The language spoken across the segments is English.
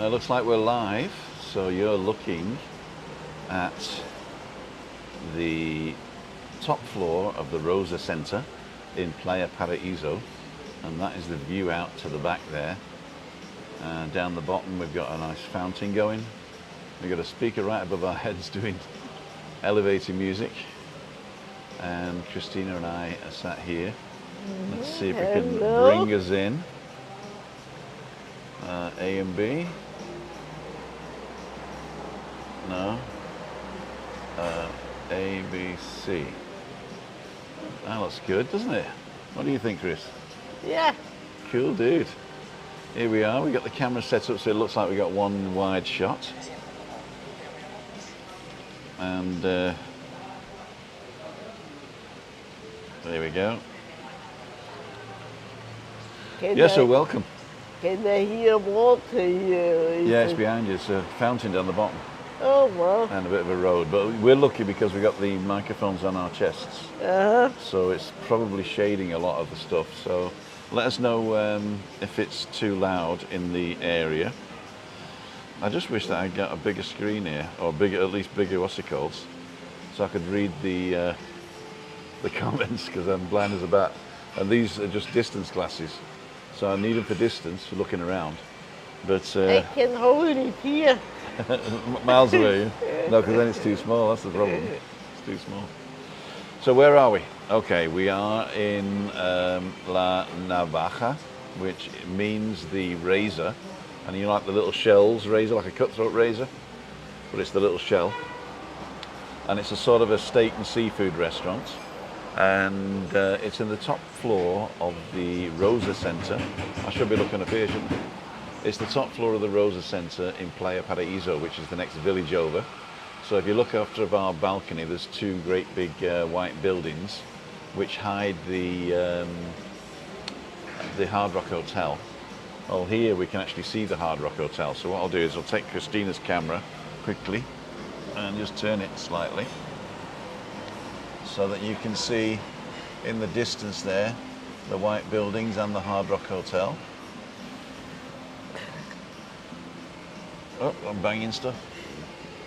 Looks like we're live, so you're looking at the top floor of the Rosa Center in Playa Paraíso, and that is the view out to the back there. Down the bottom we've got a nice fountain going. We've got a speaker right above our heads doing elevator music, and Christina and I are sat here. Let's see if we can bring us in. A and B. No. A, B, C. That looks good, doesn't it? What do you think, Chris? Yeah. Cool, dude. Here we are. We got the camera set up so it looks like we got one wide shot. And there we go. Yes, so welcome. Can I hear water here? Yeah, it's behind you. It's a fountain down the bottom. Oh, well. And a bit of a road. But we're lucky because we got the microphones on our chests. So it's probably shading a lot of the stuff. So let us know if it's too loud in the area. I just wish that I got a bigger screen here, or bigger, at least bigger what's it called, so I could read the comments, because I'm blind as a bat. And these are just distance glasses. So I need them for distance, for looking around. But I can hold it here. miles away. No, because then it's too small. That's the problem. It's too small. So where are we? Okay, we are in La Navaja, which means the razor. And you know, like the little shells razor, like a cutthroat razor, but it's the little shell. And it's a sort of a steak and seafood restaurant. And it's in the top floor of the Rosa Center. I should be looking up here, shouldn't I? It's the top floor of the Rosa Center in Playa Paraíso, which is the next village over. So if you look out of our balcony, there's two great big white buildings which hide the Hard Rock Hotel. Well, here we can actually see the Hard Rock Hotel. So what I'll do is I'll take Christina's camera quickly and just turn it slightly, so that you can see in the distance there the white buildings and the Hard Rock Hotel. Oh, I'm banging stuff.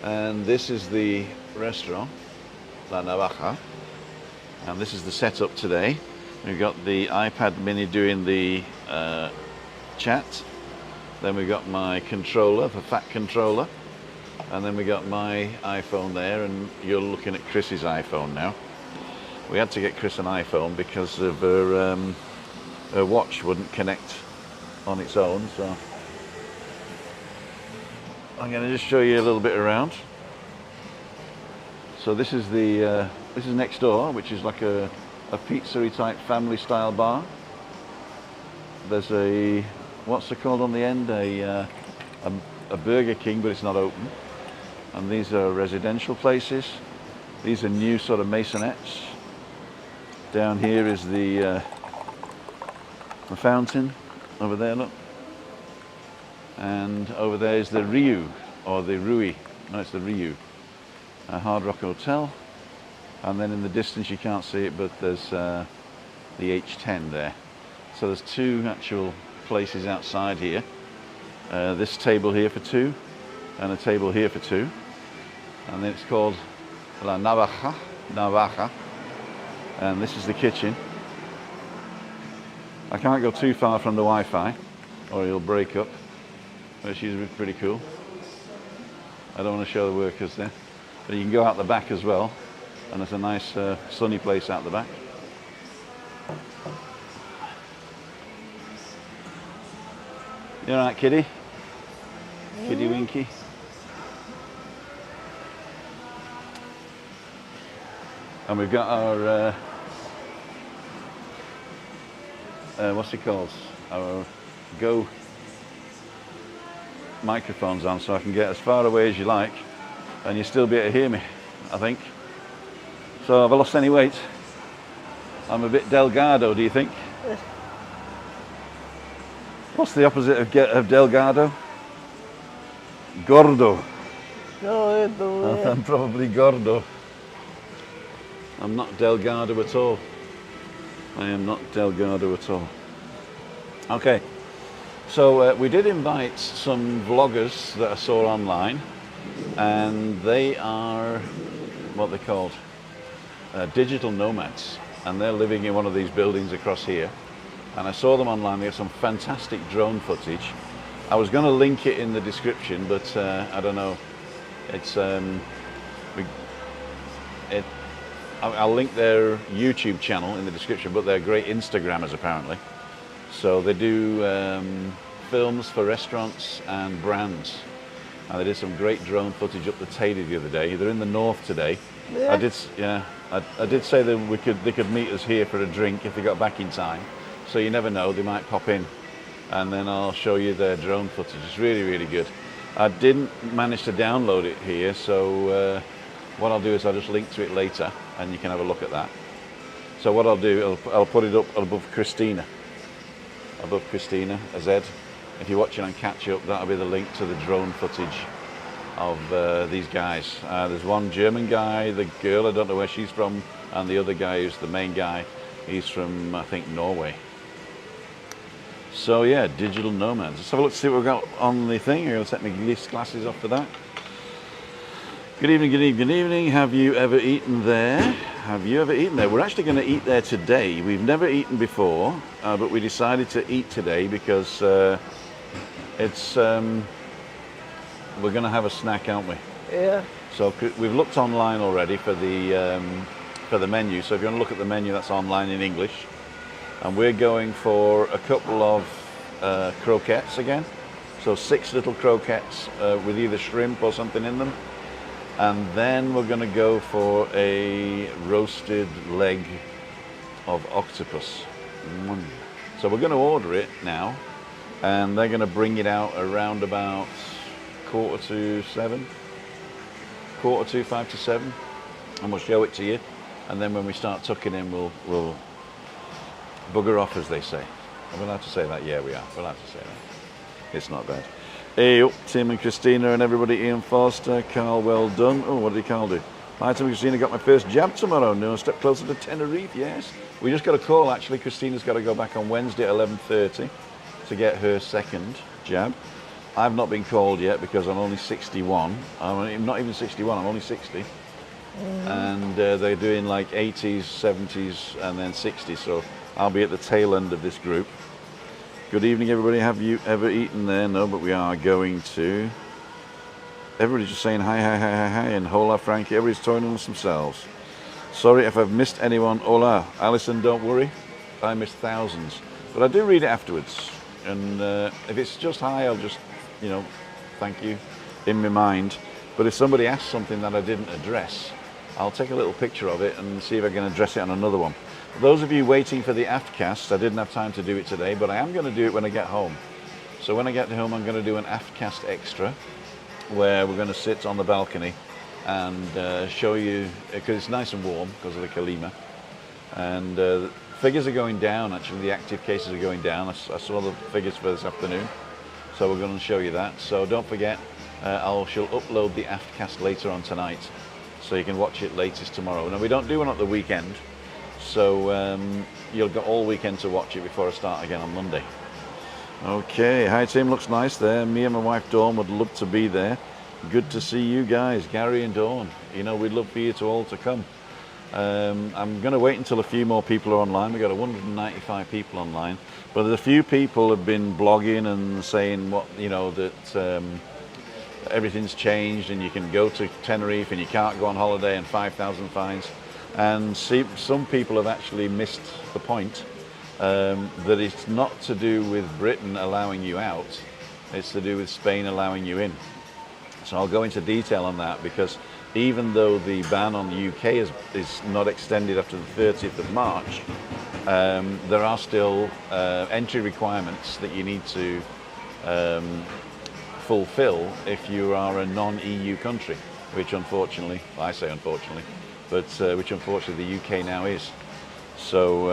And this is the restaurant, La Navaja. And this is the setup today. We've got the iPad mini doing the chat. Then we've got my controller, the fat controller. And then we got my iPhone there, and you're looking at Chris's iPhone now. We had to get Chris an iPhone because of her watch wouldn't connect on its own. So I'm going to just show you a little bit around. So this is the this is next door, which is like a pizzeria type family style bar. There's a, what's it called on the end? A Burger King, but it's not open. And these are residential places. These are new sort of maisonettes. Down here is the fountain over there, look. And over there is the Rio, or the Rui. No, it's the Rio. A Hard Rock Hotel. And then in the distance you can't see it, but there's the H10 there. So there's two actual places outside here. This table here for two, and a table here for two. And then it's called La Navaja. And this is the kitchen. I can't go too far from the Wi-Fi or it'll break up, but she's pretty cool. I don't want to show the workers there, but you can go out the back as well, and there's a nice sunny place out the back. You all right, Kitty? Kitty Winky? And we've got our, what's it called? Our Go microphones on, so I can get as far away as you like, and you'll still be able to hear me, I think. So have I lost any weight? I'm a bit delgado, do you think? What's the opposite of delgado? Gordo. No, I'm probably gordo. I'm not delgado at all. I am not delgado at all. Okay, So we did invite some vloggers that I saw online, and they are what they're called digital nomads, and they're living in one of these buildings across here. And I saw them online. They have some fantastic drone footage. I was going to link it in the description, but I don't know. It's I'll link their YouTube channel in the description, but they're great Instagrammers apparently. So they do films for restaurants and brands, and they did some great drone footage up the Teide the other day. They're in the north today. Yeah. I did say that they could meet us here for a drink if they got back in time. So you never know, they might pop in, and then I'll show you their drone footage. It's really, really good. I didn't manage to download it here, so what I'll do is I'll just link to it later, and you can have a look at that. So what I'll do, I'll put it up above Christina, a Z. If you're watching on Catch Up, that'll be the link to the drone footage of these guys. There's one German guy, the girl, I don't know where she's from, and the other guy who's the main guy, he's from, I think, Norway. So yeah, digital nomads. Let's have a look to see what we've got on the thing. I'm going to take my glasses off for that. Good evening, good evening, good evening. Have you ever eaten there? Have you ever eaten there? We're actually going to eat there today. We've never eaten before, but we decided to eat today because it's we're going to have a snack, aren't we? Yeah. So we've looked online already for the menu. So if you want to look at the menu, that's online in English. And we're going for a couple of croquettes again. So 6 little croquettes with either shrimp or something in them. And then we're going to go for a roasted leg of octopus. So we're going to order it now, and they're going to bring it out around about 6:45, 5 to 7, and we'll show it to you. And then when we start tucking in, we'll bugger off, as they say. Are we allowed to say that? Yeah, we are. We're allowed to say that. It's not bad. Hey up, Tim and Christina and everybody. Ian Foster, Carl, well done. Oh, what did Carl do? Hi, Tim and Christina, got my first jab tomorrow. No, a step closer to Tenerife, yes. We just got a call, actually. Christina's got to go back on Wednesday at 11:30 to get her second jab. I've not been called yet because I'm only 61. I'm not even 61, I'm only 60. And they're doing like 80s, 70s, and then 60s. So I'll be at the tail end of this group. Good evening, everybody. Have you ever eaten there? No, but we are going to. Everybody's just saying hi, hi, hi, hi, hi, and hola, Frankie. Everybody's talking amongst themselves. Sorry if I've missed anyone. Hola. Alison, don't worry. I missed thousands. But I do read it afterwards. And if it's just hi, I'll just, thank you in my mind. But if somebody asks something that I didn't address, I'll take a little picture of it and see if I can address it on another one. Those of you waiting for the aftcast, I didn't have time to do it today, but I am going to do it when I get home. So when I get home, I'm going to do an aftcast extra, where we're going to sit on the balcony and show you, because it's nice and warm because of the Kalima. And the figures are going down, actually, the active cases are going down. I saw the figures for this afternoon, so we're going to show you that. So don't forget, she'll upload the aftcast later on tonight, so you can watch it latest tomorrow. Now, we don't do one at the weekend, so you'll get all weekend to watch it before I start again on Monday. Okay, hi Tim, looks nice there. Me and my wife Dawn would love to be there. Good to see you guys, Gary and Dawn. We'd love for you all to come. I'm going to wait until a few more people are online. We've got 195 people online, but there's a few people have been blogging and saying that everything's changed and you can go to Tenerife and you can't go on holiday and 5,000 fines. And some people have actually missed the point, that it's not to do with Britain allowing you out, it's to do with Spain allowing you in. So I'll go into detail on that, because even though the ban on the UK is not extended after the 30th of March, there are still entry requirements that you need to fulfill if you are a non-EU country, which unfortunately, I say unfortunately, but which unfortunately the UK now is. So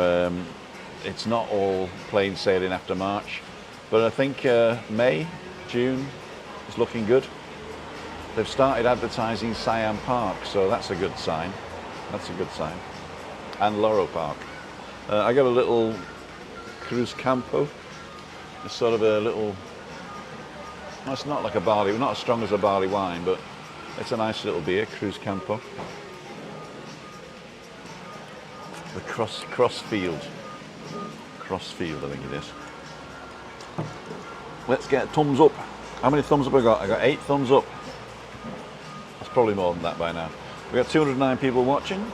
it's not all plain sailing after March, but I think May, June is looking good. They've started advertising Siam Park, so that's a good sign. That's a good sign. And Loro Park. I got a little Cruz Campo It's sort of a little. Well, it's not like a barley, not as strong as a barley wine, but it's a nice little beer, Cruz Campo. The Crossfield, I think it is. Let's get a thumbs up. How many thumbs up I got? I got 8 thumbs up. That's probably more than that by now. We got 209 people watching.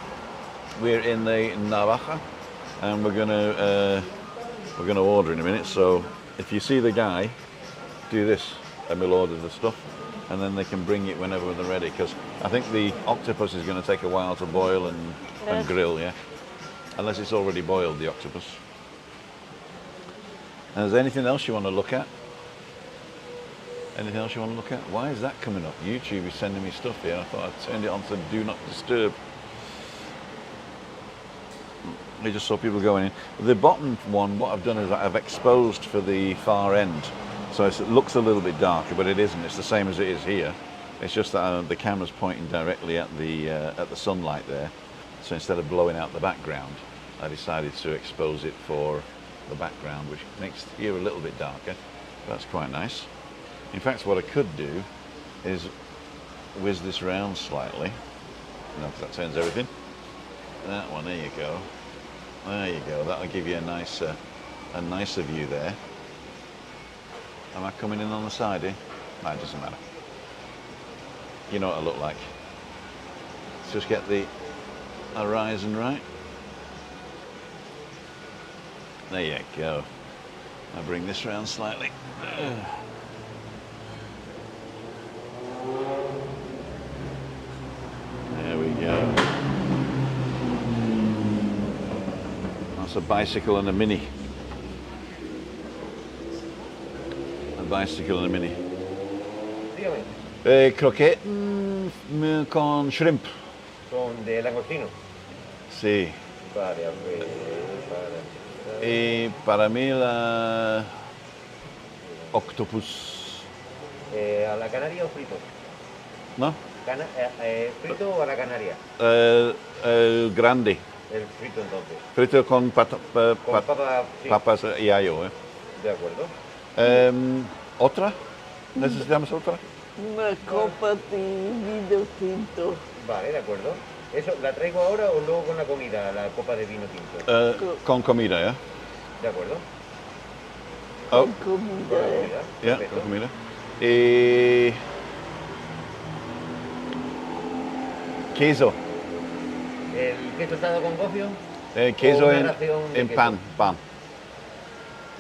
We're in the Navaja, and we're gonna order in a minute. So if you see the guy, do this, and we'll order the stuff, and then they can bring it whenever they're ready. Because I think the octopus is going to take a while to boil and grill, yeah. Unless it's already boiled, the octopus. And is there anything else you want to look at? Anything else you want to look at? Why is that coming up? YouTube is sending me stuff here. I thought I turned it on to do not disturb. I just saw people going in. The bottom one, what I've done is I've exposed for the far end. So it looks a little bit darker, but it isn't. It's the same as it is here. It's just that the camera's pointing directly at the sunlight there. So instead of blowing out the background, I decided to expose it for the background, which makes here a little bit darker. That's quite nice. In fact, what I could do is whiz this round slightly. No, because that turns everything. That one, there you go. There you go. That'll give you a nicer view there. Am I coming in on the side here? No, it doesn't matter. You know what I look like. Let's just get the horizon right. There you go. I'll bring this round slightly. There we go. That's a bicycle and a mini. A bicycle and a mini. Croquette con shrimp. Son de langostino. Sí. Vale, Y para mí la octopus. ¿A la canaria o frito? ¿No? ¿Frito o a la canaria? El grande. El frito entonces. Frito con Con papa, sí. papas y ayo. De acuerdo. ¿Otra? ¿Necesitamos otra? Una copa de vino tinto. Vale, de acuerdo. ¿Eso la traigo ahora o luego con la comida, la copa de vino tinto? Con comida, ¿ya? De acuerdo. Oh, Con comida. ya, Perfecto. con comida. Y queso. ¿El queso asado con gofio? Queso ¿O una ración de en queso? pan.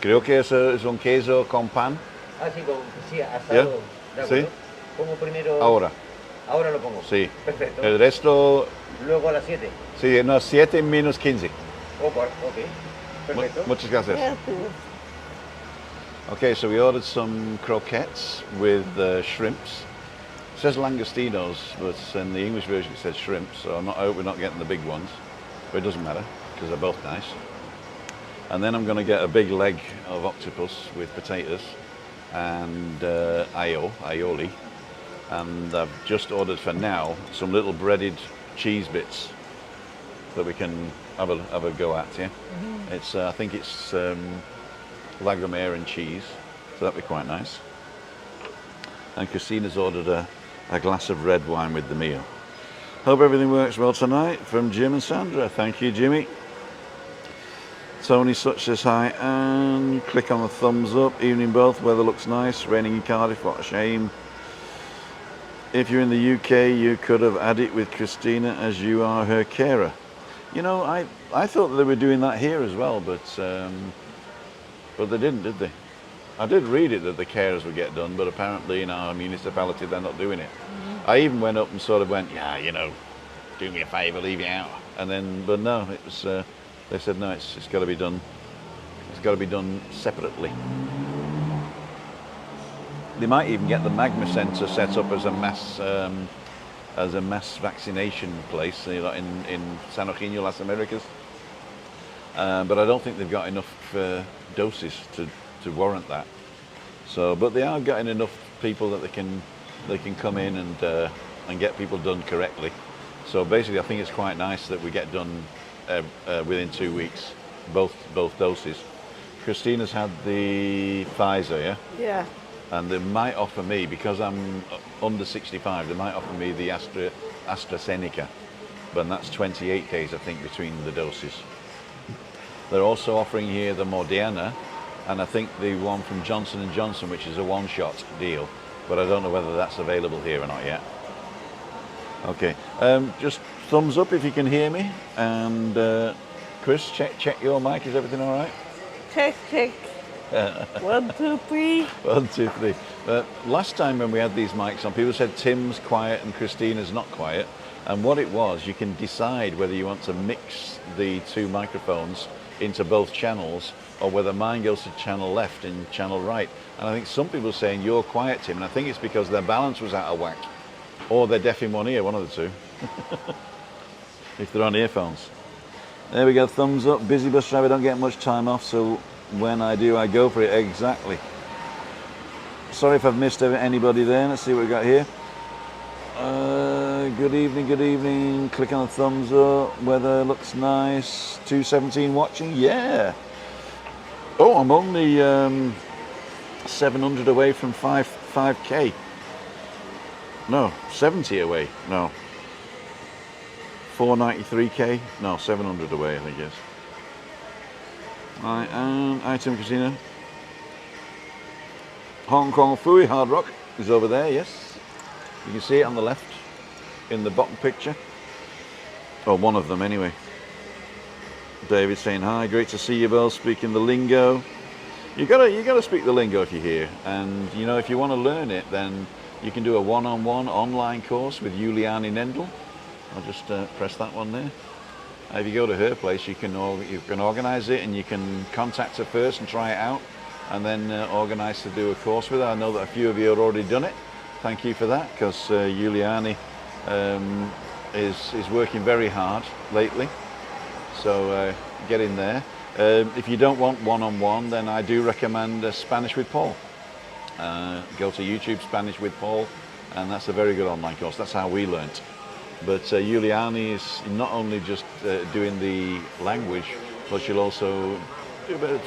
Creo que es un queso con pan. Ah, sí, sí, asado. De acuerdo. Sí. Pongo primero. Ahora, Ahora lo pongo. sí. Perfecto. El resto, Luego a las 7. sí, no, 7 menos 15. Ok. Perfecto. Muchas gracias. Gracias. Okay, so we ordered some croquettes with shrimps. It says langostinos, but in the English version it says shrimp, so I hope we're not getting the big ones. But it doesn't matter, because they're both nice. And then I'm going to get a big leg of octopus with potatoes and aioli. And I've just ordered for now some little breaded cheese bits that we can have a go at, yeah? It's I think it's Lagomere and cheese, so that'd be quite nice. And Christina's ordered a glass of red wine with the meal. Hope everything works well tonight from Jim and Sandra. Thank you, Jimmy. Tony Such says hi, and click on the thumbs up. Evening both, weather looks nice, raining in Cardiff, what a shame. If you're in the UK, you could have had it with Christina as you are her carer. You know, I thought they were doing that here as well, but they didn't, did they? I did read it that the carers would get done, but apparently in our municipality they're not doing it. I even went up and sort of went, yeah, you know, do me a favour, leave it out. And then, but no, it was. They said no, it's got to be done. It's got to be done separately. They might even get the Magma Centre set up as a mass vaccination place, you know, in San Eugenio, Las Americas. But I don't think they've got enough doses to warrant that. So, but they are getting enough people that they can come in and get people done correctly. So basically, I think it's quite nice that we get done within 2 weeks, both doses, Christina's had the Pfizer, yeah? Yeah. And they might offer me, because I'm under 65, they might offer me the AstraZeneca. But that's 28 days, I think, between the doses. They're also offering here the Moderna, and I think the one from Johnson & Johnson, which is a one-shot deal. But I don't know whether that's available here or not yet. Okay, just thumbs up if you can hear me. And Chris, check your mic. Is everything all right? Check. 1, 2, 3. 1, 2, 3. Last time when we had these mics on, people said Tim's quiet and Christina's not quiet. And what it was, you can decide whether you want to mix the two microphones into both channels, or whether mine goes to channel left and channel right. And I think some people are saying you're quiet, Tim, and I think it's because their balance was out of whack. Or they're deaf in one ear, one of the two. If they're on earphones. There we go, thumbs up. Busy bus driver, don't get much time off, so when I do, I go for it. Exactly. Sorry if I've missed anybody there. Let's see what we got here. Good evening. Click on the thumbs up. Weather looks nice. 217 watching. Yeah. Oh, I'm only 700 away from 5K. No, 70 away. No. 493K. No, 700 away, I think, yes. Item Casino. Hong Kong Fui Hard Rock is over there, yes. You can see it on the left in the bottom picture. Or one of them anyway. David saying hi, great to see you both speaking the lingo. You gotta speak the lingo if you're here. And you know, if you want to learn it, then you can do a one-on-one online course with Juliani Nendel. I'll just press that one there. If you go to her place, you can organize it, and you can contact her first and try it out, and then organize to do a course with her. I know that a few of you have already done it. Thank you for that, because Juliani is working very hard lately. So get in there. If you don't want one-on-one, then I do recommend Spanish with Paul. Go to YouTube, Spanish with Paul, and that's a very good online course. That's how we learnt. But Juliani is not only just doing the language, but she'll also do a bit of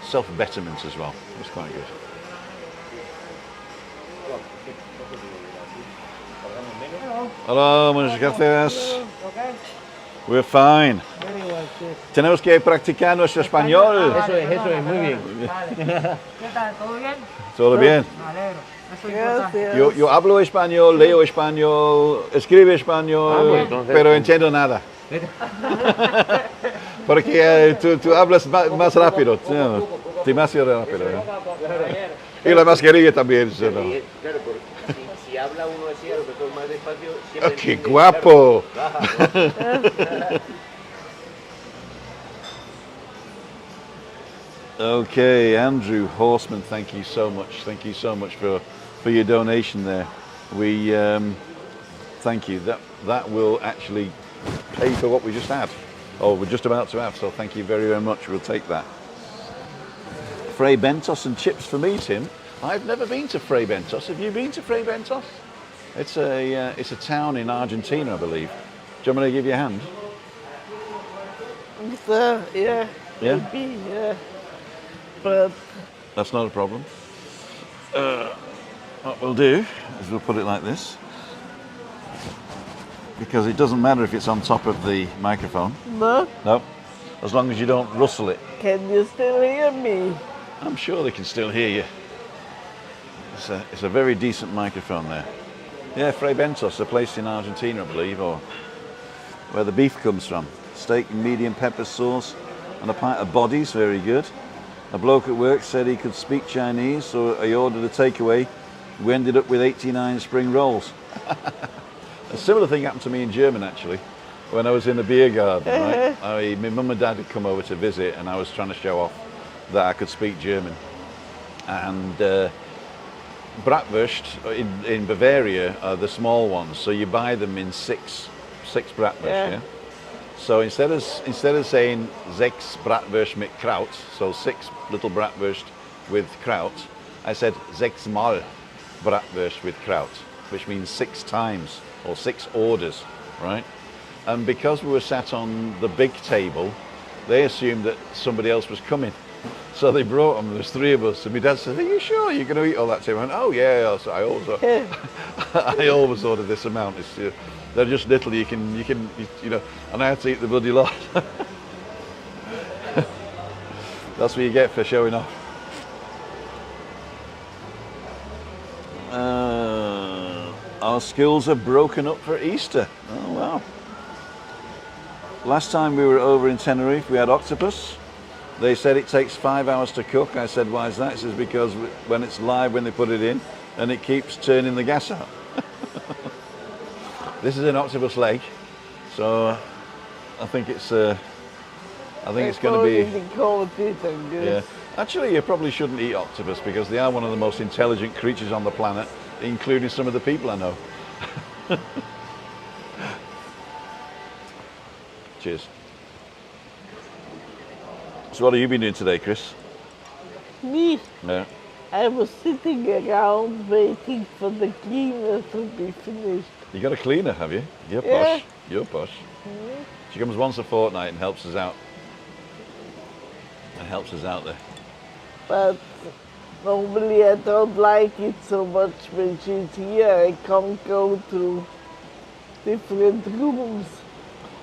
self-betterment as well. It's quite good. Hello, muchas gracias. We're fine. Tenemos que practicar nuestro español. Eso es, muy bien. ¿Qué tal? ¿Todo bien? Todo bien. Me alegro. Eso es importante. Gracias. Yo hablo español, leo español, escribo español, entonces- pero entiendo nada. Porque tú hablas más rápido, demasiado rápido. Y la mascarilla también. ¿No? Claro, porque si habla uno así, a lo mejor más despacio. siempre ¡Qué entiende. guapo! Okay, Andrew Horseman, thank you so much. Thank you so much for your donation there. We thank you. That will actually pay for what we just had, or we're just about to have. So thank you very, very much. We'll take that. Fray Bentos and chips for me, Tim. I've never been to Fray Bentos. Have you been to Fray Bentos? It's a town in Argentina, I believe. Do you want me to give you a hand? Yeah. Yeah? Maybe, yeah. But That's not a problem. What we'll do is we'll put it like this, because it doesn't matter if it's on top of the microphone. no, No, as long as you don't rustle it. can you still hear me? I'm sure they can still hear you. It's a very decent microphone there. Yeah, Fray Bentos, a place in Argentina, I believe, or where the beef comes from. Steak and medium pepper sauce and a pint of bodies, very good. A bloke at work said he could speak Chinese, so I ordered a takeaway. We ended up with 89 spring rolls. A similar thing happened to me in Germany, actually, when I was in the beer garden, right? My mum and dad had come over to visit, and I was trying to show off that I could speak German. And bratwurst in Bavaria are the small ones, so you buy them in six bratwurst, yeah? So instead of saying 6 bratwurst mit Kraut, so 6 little bratwurst with kraut, I said 6 mal bratwurst with kraut, which means 6 times or 6 orders, right? And because we were sat on the big table, they assumed that somebody else was coming. So they brought them, there's 3 of us, and my dad said, are you sure you're going to eat all that, Tim? I went, oh yeah, so I always order this amount. It's, they're just little, you know, and I had to eat the bloody lot. That's what you get for showing off. Our skills are broken up for Easter. Oh wow. Last time we were over in Tenerife, we had octopus. They said it takes 5 hours to cook. I said, why is that? It says because when it's live, when they put it in, and it keeps turning the gas out. This is an octopus leg, so I think it's going to be. Yeah. Actually, you probably shouldn't eat octopus because they are one of the most intelligent creatures on the planet, including some of the people I know. Cheers. So what have you been doing today, Chris? Me? Yeah. I was sitting around waiting for the cleaner to be finished. You got a cleaner, have you? You're Yeah. posh. You're posh. She comes once a fortnight and helps us out. And helps us out there. But normally I don't like it so much when she's here. I can't go to different rooms.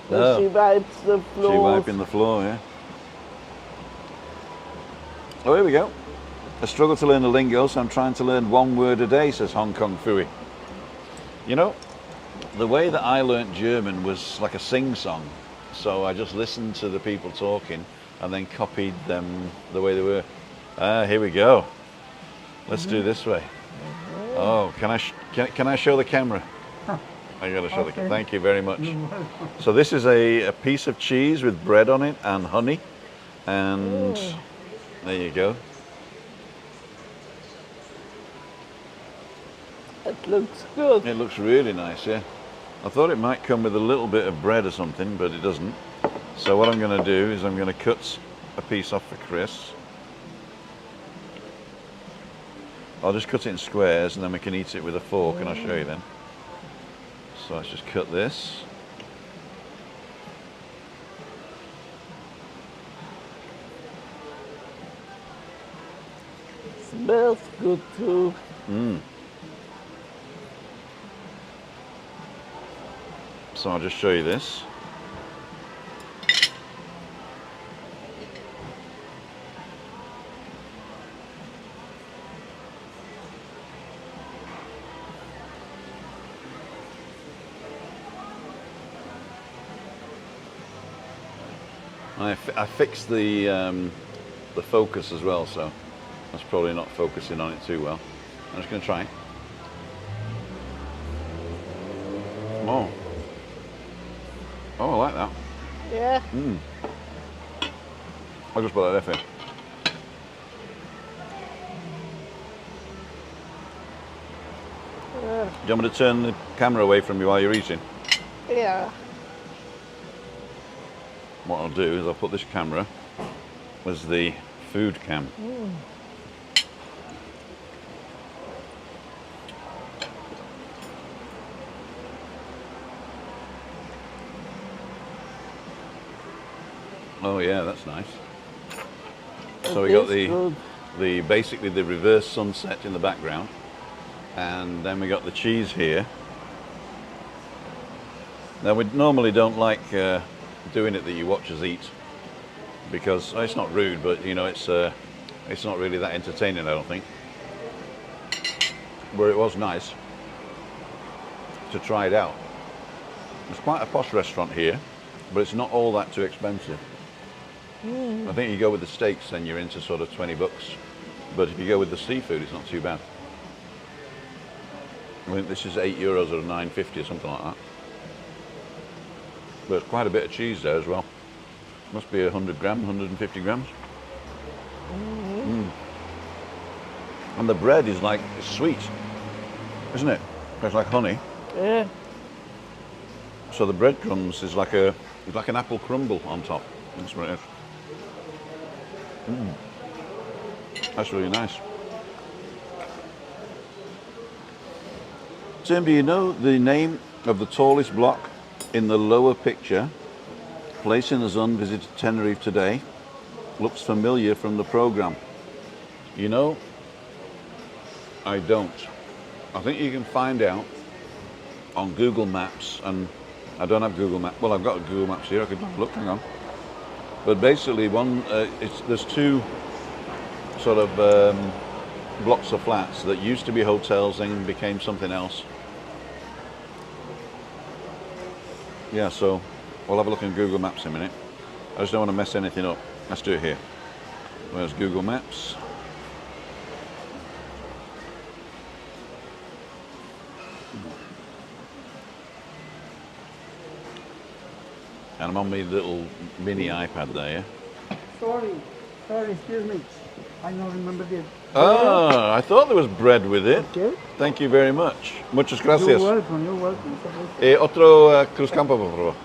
So Oh. she wipes the floor. She wiping the floor, yeah. Oh, here we go. I struggle to learn the lingo, so I'm trying to learn 1 word a day, says Hong Kong Fooey. You know, the way that I learnt German was like a sing-song. So I just listened to the people talking and then copied them the way they were. Ah, here we go. Let's do this way. Oh, can I show the camera? I gotta show the camera. Thank you very much. So this is a piece of cheese with bread on it and honey. And there you go. It looks good. It looks really nice, yeah. I thought it might come with a little bit of bread or something, but it doesn't. So what I'm going to do is I'm going to cut a piece off for Chris. I'll just cut it in squares and then we can eat it with a fork and I'll show you then. So let's just cut this. Smells good too. So I'll just show you this. I fixed the focus as well, so that's probably not focusing on it too well. I'm just going to try it. Oh. Oh, I like that. Yeah. I'll just put that there for you. Do you want me to turn the camera away from you while you're eating? Yeah. What I'll do is I'll put this camera as the food cam. Oh yeah, that's nice. So we got the basically the reverse sunset in the background, and then we got the cheese here. Now we normally don't like doing it that you watch us eat because it's not rude, but you know it's not really that entertaining, I don't think. But it was nice to try it out. It's quite a posh restaurant here, but it's not all that too expensive. I think you go with the steaks, then you're into sort of 20 bucks. But if you go with the seafood, it's not too bad. I think this is €8 or $9.50 or something like that. But there's quite a bit of cheese there as well. Must be 100 grams, 150 grams. And the bread is like, it's sweet, isn't it? It's like honey. Yeah. So the breadcrumbs is like an apple crumble on top. That's what it is. That's really nice. Tim, do you know the name of the tallest block in the lower picture, place in the sun visited Tenerife today. Looks familiar from the program. You know, I don't. I think you can find out on Google Maps, and I don't have Google Maps. Well, I've got Google Maps here. I could look. Hang on. But basically, there's two sort of blocks of flats that used to be hotels, then became something else. Yeah, so we'll have a look in Google Maps in a minute. I just don't want to mess anything up. Let's do it here. Where's Google Maps? And I'm on my little mini iPad there, yeah? Sorry, excuse me. I don't remember this. Ah, I thought there was bread with it. Okay. Thank you very much. Muchas gracias. You're welcome. Otro cruz campo, por favor.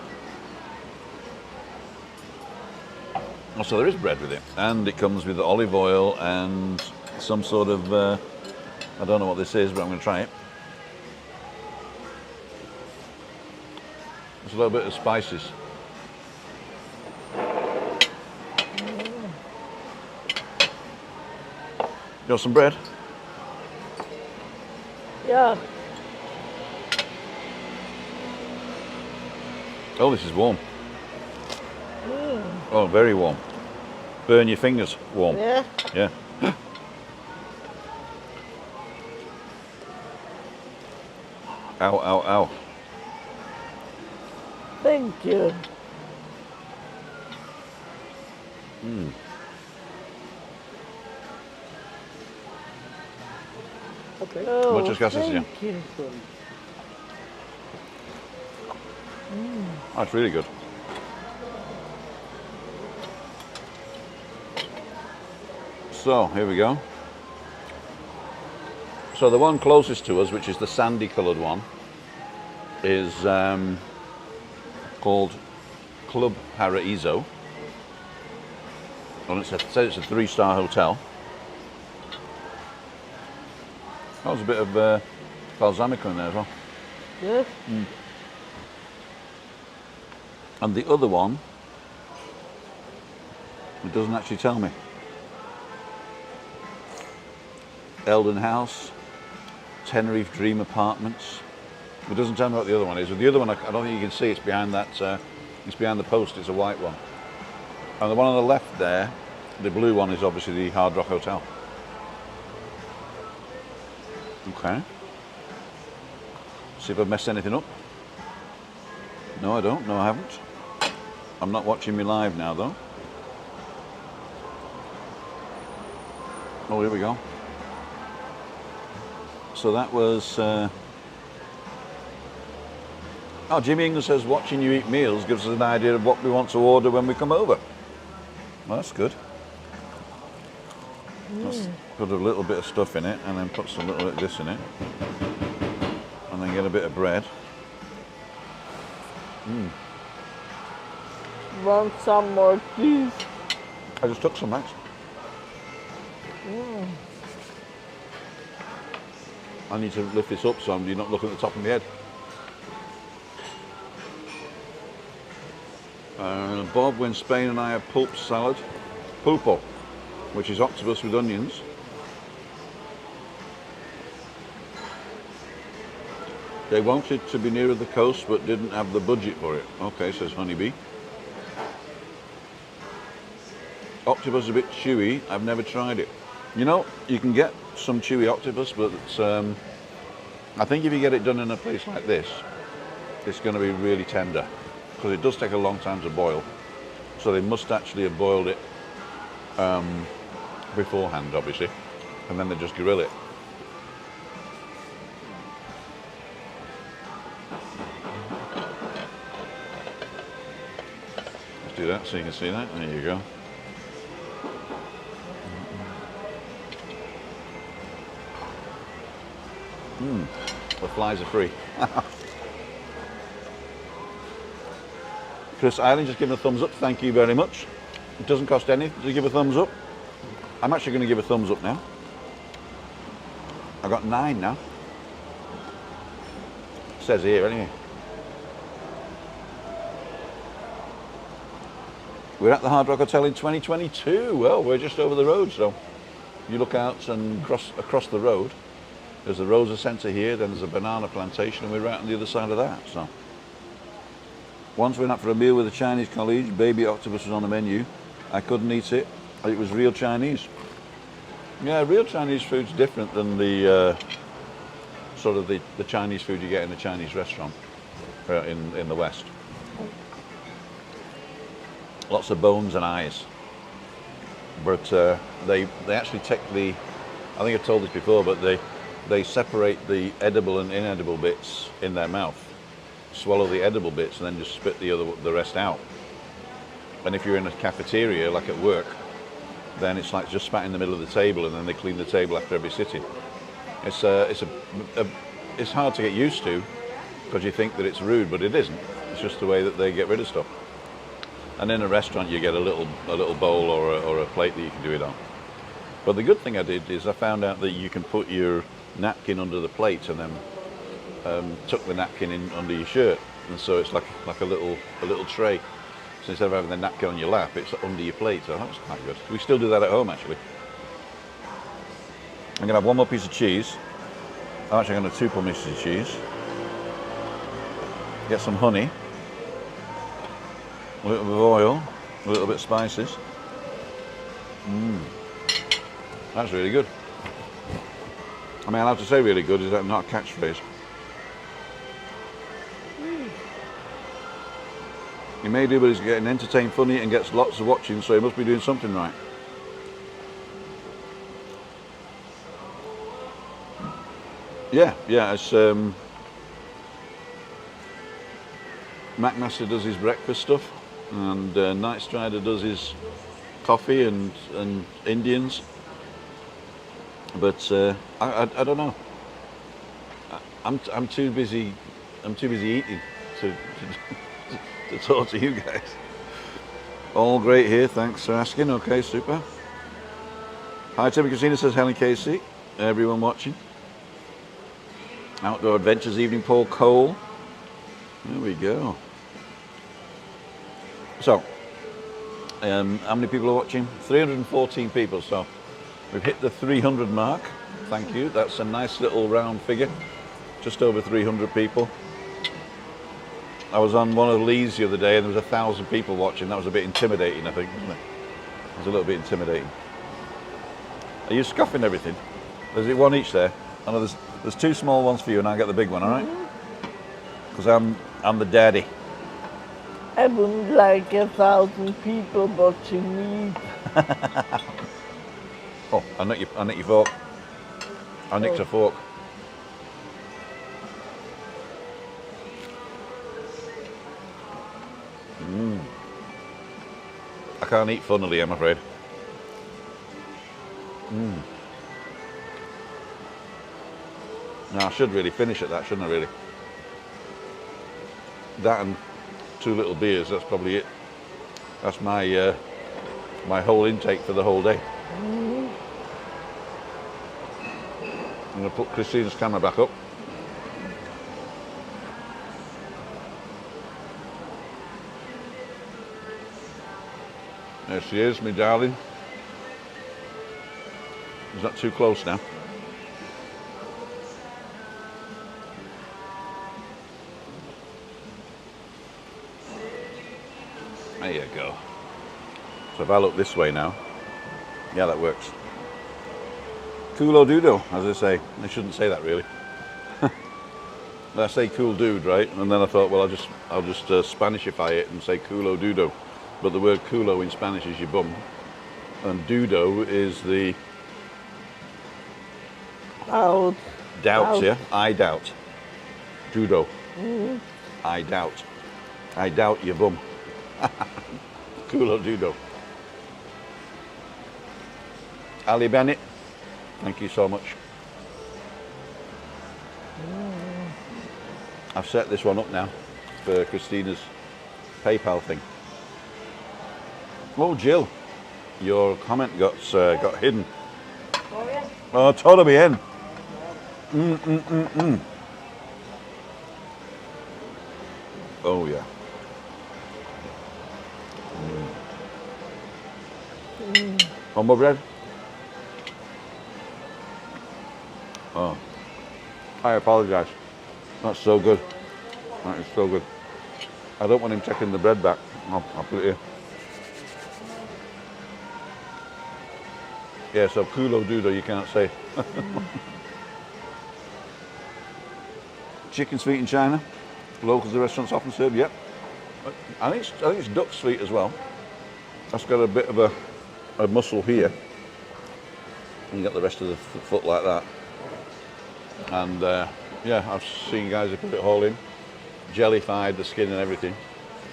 Oh, so there is bread with it. And it comes with olive oil and some sort of, I don't know what this is, but I'm going to try it. There's a little bit of spices. You want some bread? Yeah. Oh, this is warm. Oh, very warm. Burn your fingers warm. Yeah. Yeah. Ow, ow, ow. Thank you. Okay. Oh, Muchas gracias, thank you. Oh, it's really good. So, here we go. So the one closest to us, which is the sandy coloured one, is called Club Paraíso. And it says it's a 3-star hotel. Oh, there's a bit of balsamico in there as well. Yeah. And the other one, it doesn't actually tell me. Eldon House, Tenerife Dream Apartments. It doesn't tell me what the other one is. But the other one, I don't think you can see. It's behind that. It's behind the post. It's a white one. And the one on the left there, the blue one, is obviously the Hard Rock Hotel. Okay. See if I've messed anything up. No, I don't. No, I haven't. I'm not watching me live now, though. Oh, here we go. So that was... Oh, Jimmy Ingram says watching you eat meals gives us an idea of what we want to order when we come over. Well, that's good. Let's put a little bit of stuff in it and then put some little bit of this in it. And then get a bit of bread. Want some more, please? I just took some, thanks. I need to lift this up so you're not looking at the top of my head. Bob, when Spain and I have pulp salad, pulpo, which is octopus with onions. They wanted to be nearer the coast but didn't have the budget for it. Okay, says Honeybee. Octopus is a bit chewy. I've never tried it. You know, you can get some chewy octopus, but it's, I think if you get it done in a place like this, it's going to be really tender because it does take a long time to boil. So they must actually have boiled it beforehand, obviously, and then they just grill it. Let's do that so you can see that. There you go. The flies are free. Chris Island just giving a thumbs up. Thank you very much. It doesn't cost anything to give a thumbs up. I'm actually going to give a thumbs up now. I got 9 now. It says here anyway. We're at the Hard Rock Hotel in 2022. Well, we're just over the road, so you look out and across the road. There's the Rosa Centre here, then there's a banana plantation, and we're right on the other side of that. So, once we went out for a meal with a Chinese colleague. Baby octopus was on the menu. I couldn't eat it. It was real Chinese. Yeah, real Chinese food's different than the sort of the Chinese food you get in a Chinese restaurant in the West. Lots of bones and eyes. But they actually take the, I think I've told this before, but they separate the edible and inedible bits in their mouth, swallow the edible bits, and then just spit the rest out. And if you're in a cafeteria, like at work, then it's like just spat in the middle of the table, and then they clean the table after every sitting. It's hard to get used to because you think that it's rude, but it isn't. It's just the way that they get rid of stuff. And in a restaurant, you get a little bowl or a plate that you can do it on. But the good thing I did is I found out that you can put your napkin under the plate and then tuck the napkin in under your shirt, and so it's like a little tray. So instead of having the napkin on your lap, it's under your plate. So that was quite good. We still do that at home, actually. I'm gonna have one more piece of cheese. I'm actually gonna have 2 pieces of cheese. Get some honey, a little bit of oil, a little bit of spices. That's really good. I mean, I'll have to say really good, is that not a catchphrase? He may do, but he's getting entertained, funny, and gets lots of watching, so he must be doing something right. Yeah, it's McMaster does his breakfast stuff, and Night Strider does his coffee and Indians. But I don't know. I'm too busy. I'm too busy eating to talk to you guys. All great here. Thanks for asking. Okay, super. Hi, Timmy Casino, says Helen Casey. Everyone watching. Outdoor Adventures Evening, Paul Cole. There we go. So, how many people are watching? 314 people. So, we've hit the 300 mark. Thank you. That's a nice little round figure. Just over 300 people. I was on one of the leads the other day and there was 1,000 people watching. That was a bit intimidating, I think, wasn't it? It was a little bit intimidating. Are you scoffing everything? There's one each there. I know there's 2 small ones for you and I'll get the big one, all right? Because I'm the daddy. I wouldn't like 1,000 people watching me. Oh, I nicked your fork. I nicked a fork. I can't eat funnily, I'm afraid. No, I should really finish at that, shouldn't I, really? That and 2 little beers, that's probably it. That's my my whole intake for the whole day. I'm going to put Christina's camera back up. There she is, my darling. Is that too close now? There you go. So if I look this way now, yeah, that works. Coolo doodle, as I say. I shouldn't say that really. I say cool dude, right? And then I thought, well, I'll just Spanishify it and say culo dudo. But the word culo in Spanish is your bum, and dudo is the doubt. Yeah, I doubt. Judo. I doubt. I doubt your bum. Culo dudo. Ali Bennett, thank you so much. I've set this one up now for Christina's PayPal thing. Oh, Jill, your comment got hidden. Oh, todo bien. Oh, yeah. One more bread? Oh, I apologise. That's so good. That is so good. I don't want him taking the bread back. I'll put it here. Yeah, so culo dudo, you can't say. Chicken's feet in China. Locals, the restaurants often serve. Yep. I think it's duck's feet as well. That's got a bit of a muscle here. And you got the rest of the foot like that. And yeah, I've seen guys who put it all in, jellified the skin and everything,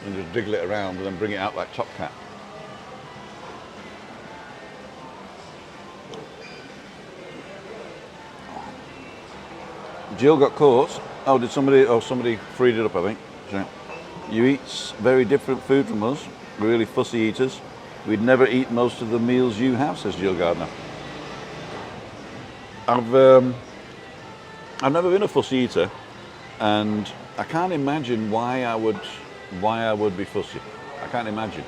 and just jiggle it around and then bring it out like Top Cat. Jill got caught. Oh, did somebody? Oh, somebody freed it up, I think. So, you eat very different food from us. Really fussy eaters. We'd never eat most of the meals you have, says Jill Gardner. I've never been a fussy eater, and I can't imagine why I would be fussy. I can't imagine.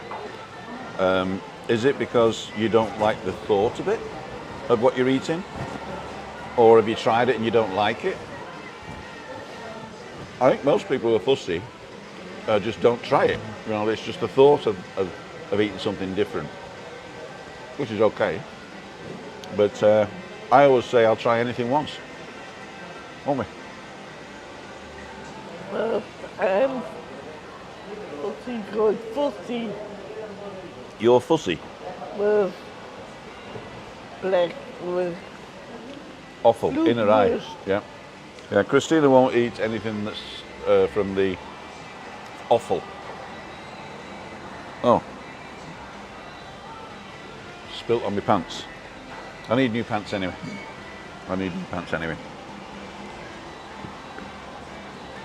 Is it because you don't like the thought of it, of what you're eating, or have you tried it and you don't like it? I think most people who are fussy just don't try it. You know, it's just the thought of eating something different, which is okay. But I always say I'll try anything once. Won't we? I'm what's he called? Fussy. You're fussy. With black with Awful. blue Inner eye. beers. Yeah. Yeah. Christina won't eat anything that's from the offal. Oh. Spilt on my pants. I need new pants anyway.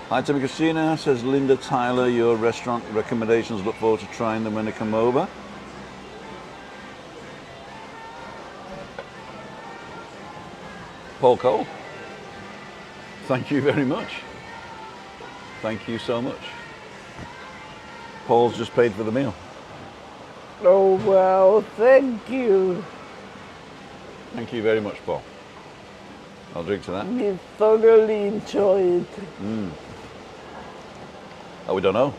Hi to me, Christina, says Linda Tyler, your restaurant recommendations, look forward to trying them when they come over. Paul Cole, thank you very much. Thank you so much. Paul's just paid for the meal. Oh wow, thank you. Thank you very much, Paul. I'll drink to that. We thoroughly enjoyed it. Oh, we don't know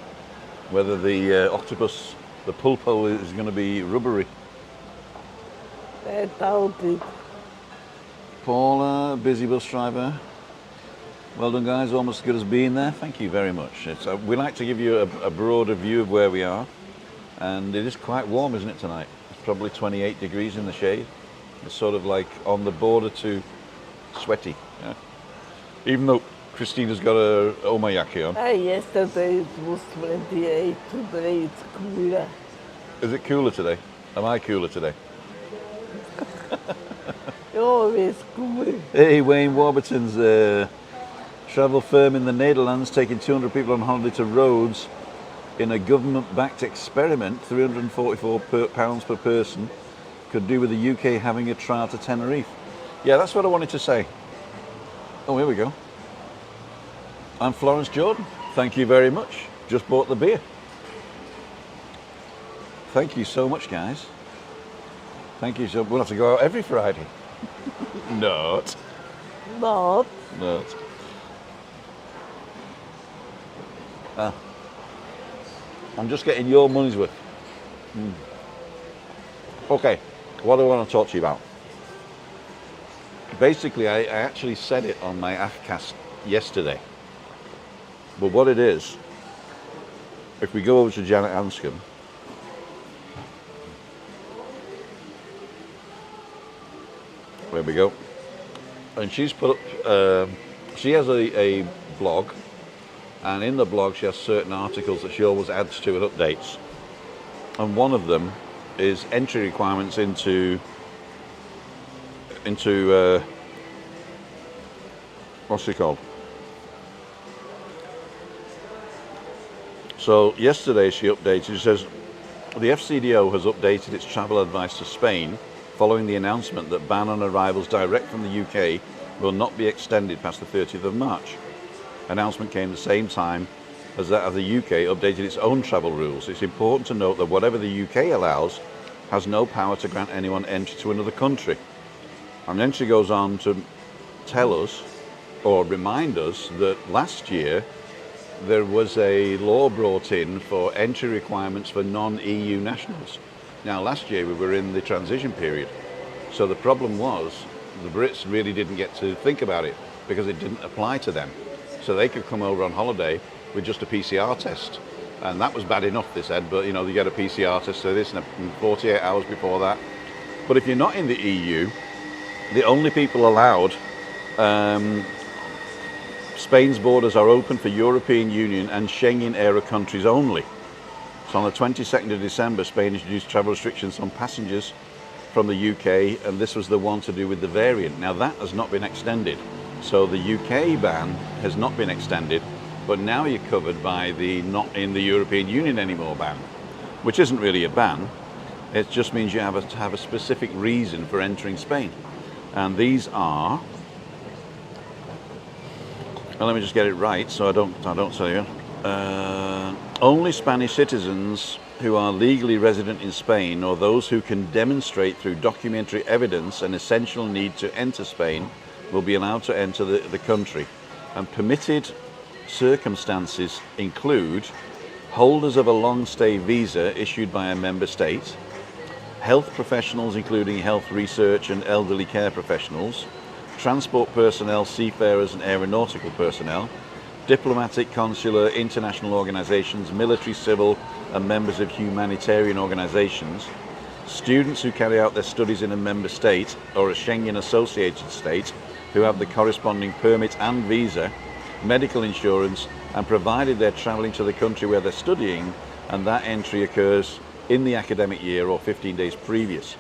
whether the octopus, the pulpo, is going to be rubbery. I doubt it. Paula, busy bus driver. Well done, guys. Almost as good as being there. Thank you very much. We like to give you a broader view of where we are, and it is quite warm, isn't it, tonight? It's probably 28 degrees in the shade. It's sort of like on the border to sweaty. Yeah? Even though Christina's got a omayaki on. Yesterday it was 28, today it's cooler. Is it cooler today? Am I cooler today? You're always cool. Hey, Wayne Warburton's travel firm in the Netherlands taking 200 people on holiday to Rhodes in a government-backed experiment, £344 per person, could do with the UK having a trial to Tenerife. Yeah, that's what I wanted to say. Oh, here we go. I'm Florence Jordan. Thank you very much. Just bought the beer. Thank you so much, guys. Thank you so much. We'll have to go out every Friday. Not. I'm just getting your money's worth. Okay, what do I want to talk to you about? Basically, I actually said it on my AFCast yesterday. But what it is, if we go over to Janet Anscombe, there we go, and she's put up, she has a blog, and in the blog she has certain articles that she always adds to and updates, and one of them is entry requirements into what's it called? So yesterday she updated, she says, the FCDO has updated its travel advice to Spain following the announcement that ban on arrivals direct from the UK will not be extended past the 30th of March. Announcement came at the same time as that of the UK updated its own travel rules. It's important to note that whatever the UK allows, has no power to grant anyone entry to another country. And then she goes on to tell us or remind us that last year there was a law brought in for entry requirements for non-EU nationals. Now last year we were in the transition period, so the problem was the Brits really didn't get to think about it because it didn't apply to them. So they could come over on holiday with just a PCR test, and that was bad enough, they said, but you know, you get a PCR test, so this, and 48 hours before that. But if you're not in the EU, the only people allowed, Spain's borders are open for European Union and Schengen area countries only. So on the 22nd of December, Spain introduced travel restrictions on passengers from the UK, and this was the one to do with the variant. Now that has not been extended. So the UK ban has not been extended, but now you're covered by the not in the European Union anymore ban, which isn't really a ban. It just means you have to have a specific reason for entering Spain. And these are, well, let me just get it right so I don't tell you. Only Spanish citizens who are legally resident in Spain, or those who can demonstrate through documentary evidence an essential need to enter Spain, will be allowed to enter the country. And permitted circumstances include holders of a long stay visa issued by a member state, health professionals including health research and elderly care professionals, transport personnel, seafarers and aeronautical personnel, diplomatic, consular, international organisations, military, civil and members of humanitarian organisations, students who carry out their studies in a member state or a Schengen associated state who have the corresponding permit and visa, medical insurance, and provided they're travelling to the country where they're studying and that entry occurs in the academic year or 15 days previous.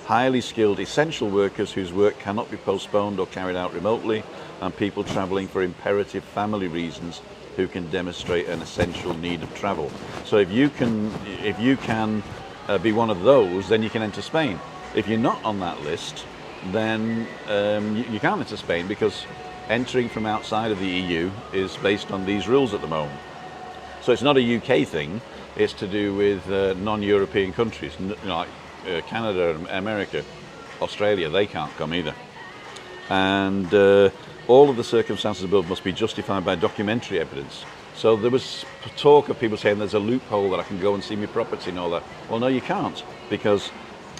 Highly skilled essential workers whose work cannot be postponed or carried out remotely, and people travelling for imperative family reasons who can demonstrate an essential need of travel. So if you can be one of those, then you can enter Spain. If you're not on that list, then you can't enter Spain, because entering from outside of the EU is based on these rules at the moment. So it's not a UK thing, it's to do with non-European countries, like Canada, America, Australia, they can't come either. And all of the circumstances above must be justified by documentary evidence. So there was talk of people saying there's a loophole that I can go and see my property and all that. Well, no, you can't, because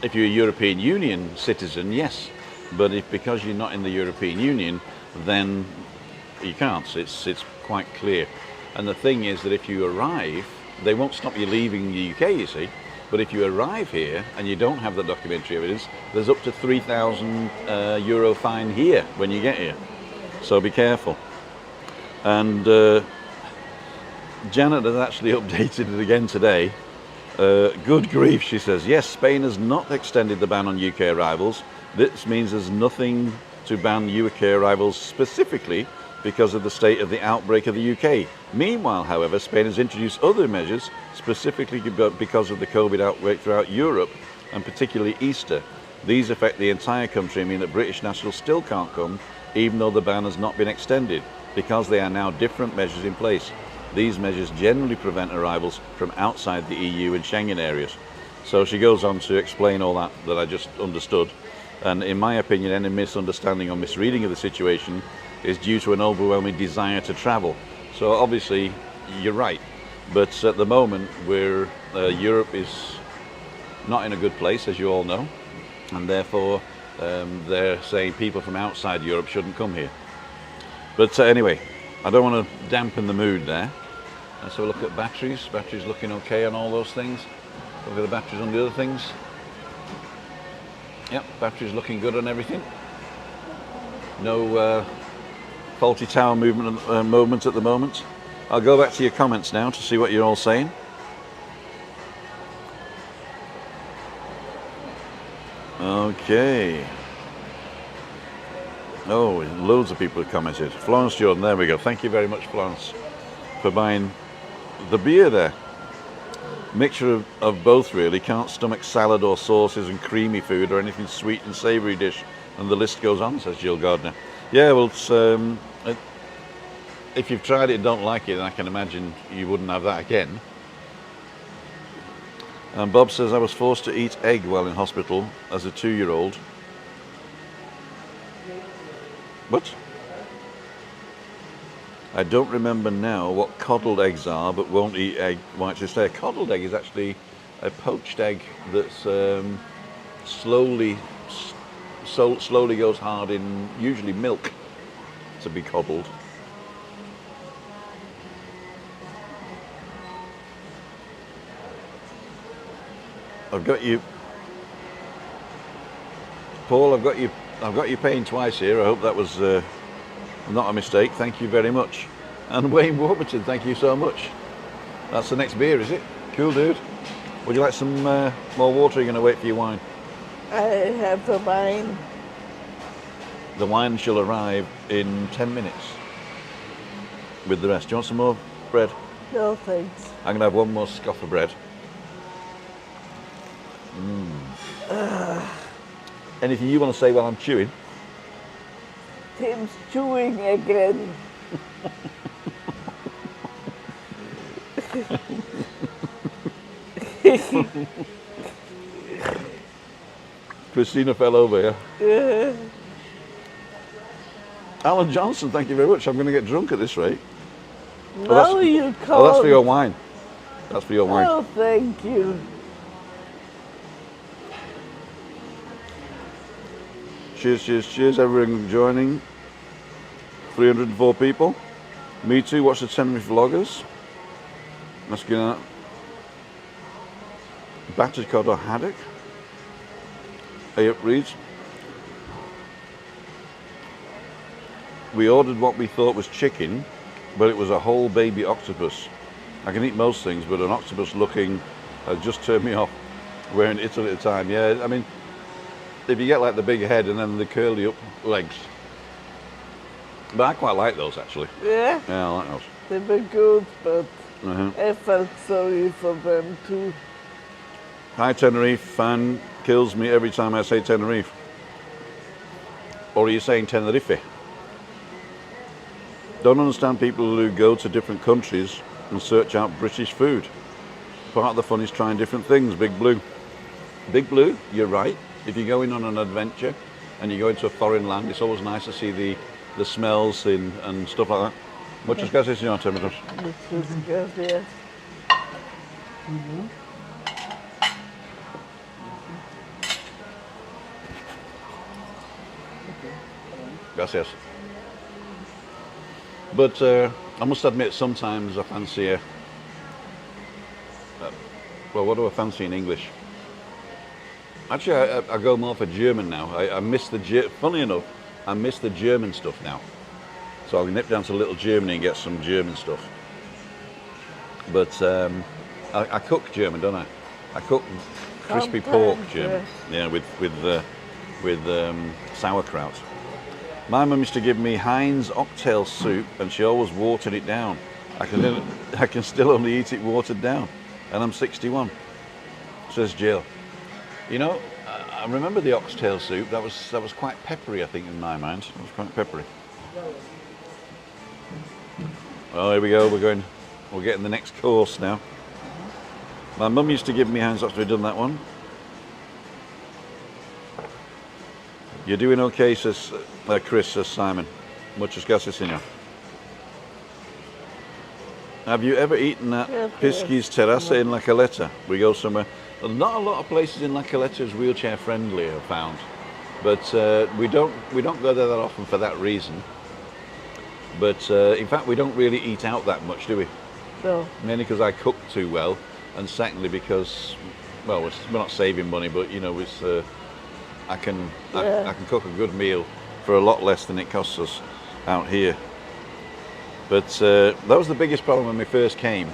if you're a European Union citizen, yes, but because you're not in the European Union, then you can't. It's quite clear. And the thing is that if you arrive, they won't stop you leaving the UK, you see, but if you arrive here and you don't have the documentary evidence, there's up to €3,000 fine here when you get here. So be careful. And Janet has actually updated it again today. Good grief, she says. Yes, Spain has not extended the ban on UK arrivals. This means there's nothing to ban UK arrivals specifically because of the state of the outbreak of the UK. Meanwhile, however, Spain has introduced other measures specifically because of the COVID outbreak throughout Europe, and particularly Easter. These affect the entire country and mean that British nationals still can't come, even though the ban has not been extended, because there are now different measures in place. These measures generally prevent arrivals from outside the EU and Schengen areas. So she goes on to explain all that I just understood. And in my opinion, any misunderstanding or misreading of the situation is due to an overwhelming desire to travel. So obviously, you're right. But at the moment, Europe is not in a good place, as you all know. And therefore, they're saying people from outside Europe shouldn't come here. But anyway, I don't want to dampen the mood there. Let's have a look at batteries. Batteries looking okay on all those things. Look at the batteries on the other things. Yep, batteries looking good on everything. No faulty tower movement at the moment. I'll go back to your comments now to see what you're all saying. Okay. Oh, loads of people have commented. Florence Jordan, there we go. Thank you very much, Florence, for buying the beer there. Mixture of both, really. Can't stomach salad or sauces and creamy food or anything sweet and savoury dish. And the list goes on, says Jill Gardner. Yeah, well, if you've tried it and don't like it, then I can imagine you wouldn't have that again. And Bob says, I was forced to eat egg while in hospital as a 2-year-old. What? I don't remember now what coddled eggs are, but won't eat egg whites. Just say a coddled egg is actually a poached egg that's slowly goes hard in usually milk to be coddled. I've got you, Paul. I've got you paying twice here. I hope that was not a mistake. Thank you very much. And Wayne Warburton, thank you so much. That's the next beer, is it? Cool, dude. Would you like some more water? Or are you going to wait for your wine? I have the wine. The wine shall arrive in 10 minutes with the rest. Do you want some more bread? No, thanks. I'm going to have one more scoff of bread. Anything you want to say while I'm chewing? Tim's chewing again. Christina fell over, yeah? Alan Johnson, thank you very much. I'm going to get drunk at this rate. No, you can't. Oh, that's for your wine. That's for your wine. Oh, thank you. Cheers, cheers, cheers. Everyone joining. 304 people. Me too. Watch the Tenerife vloggers. Let's get that. Battered cod or haddock. Hey up, Reed. We ordered what we thought was chicken, but it was a whole baby octopus. I can eat most things, but an octopus looking just turned me off. We're in Italy at the time. Yeah, I mean, if you get like the big head and then the curly up legs. But I quite like those actually. Yeah? Yeah, I like those. They were good, but Uh-huh. I felt sorry for them too. Hi Tenerife fan kills me every time I say Tenerife. Or are you saying Tenerife? Don't understand people who go to different countries and search out British food. Part of the fun is trying different things, Big Blue. Big Blue, you're right. If you're going on an adventure and you go into a foreign land, it's always nice to see the smells and stuff like that. Muchas gracias, señor Terminos. Muchas gracias. Gracias. But I must admit, sometimes I fancy well, what do I fancy in English? Actually, I go more for German now. I miss funny enough, I miss the German stuff now. So I'll nip down to Little Germany and get some German stuff. But I cook German, don't I? I cook crispy pork German. Yeah, with sauerkraut. My mum used to give me Heinz oxtail soup, and she always watered it down. I can still only eat it watered down, and I'm 61. Says Jill. You know, I remember the oxtail soup. That was quite peppery, I think, in my mind. It was quite peppery. Oh, here we go. We're getting the next course now. My mum used to give me Heinz oxtail. We've done that one. You're doing okay, says Chris, says Simon. Muchas gracias, señor. Have you ever eaten at Pisky's Terraza in La Caleta? We go somewhere. Well, not a lot of places in La Caleta is wheelchair friendly, I've found. But we don't go there that often for that reason. But in fact, we don't really eat out that much, do we? No. Mainly because I cook too well, and secondly because, well, we're not saving money, but you know, it's I can cook a good meal for a lot less than it costs us out here. But that was the biggest problem when we first came,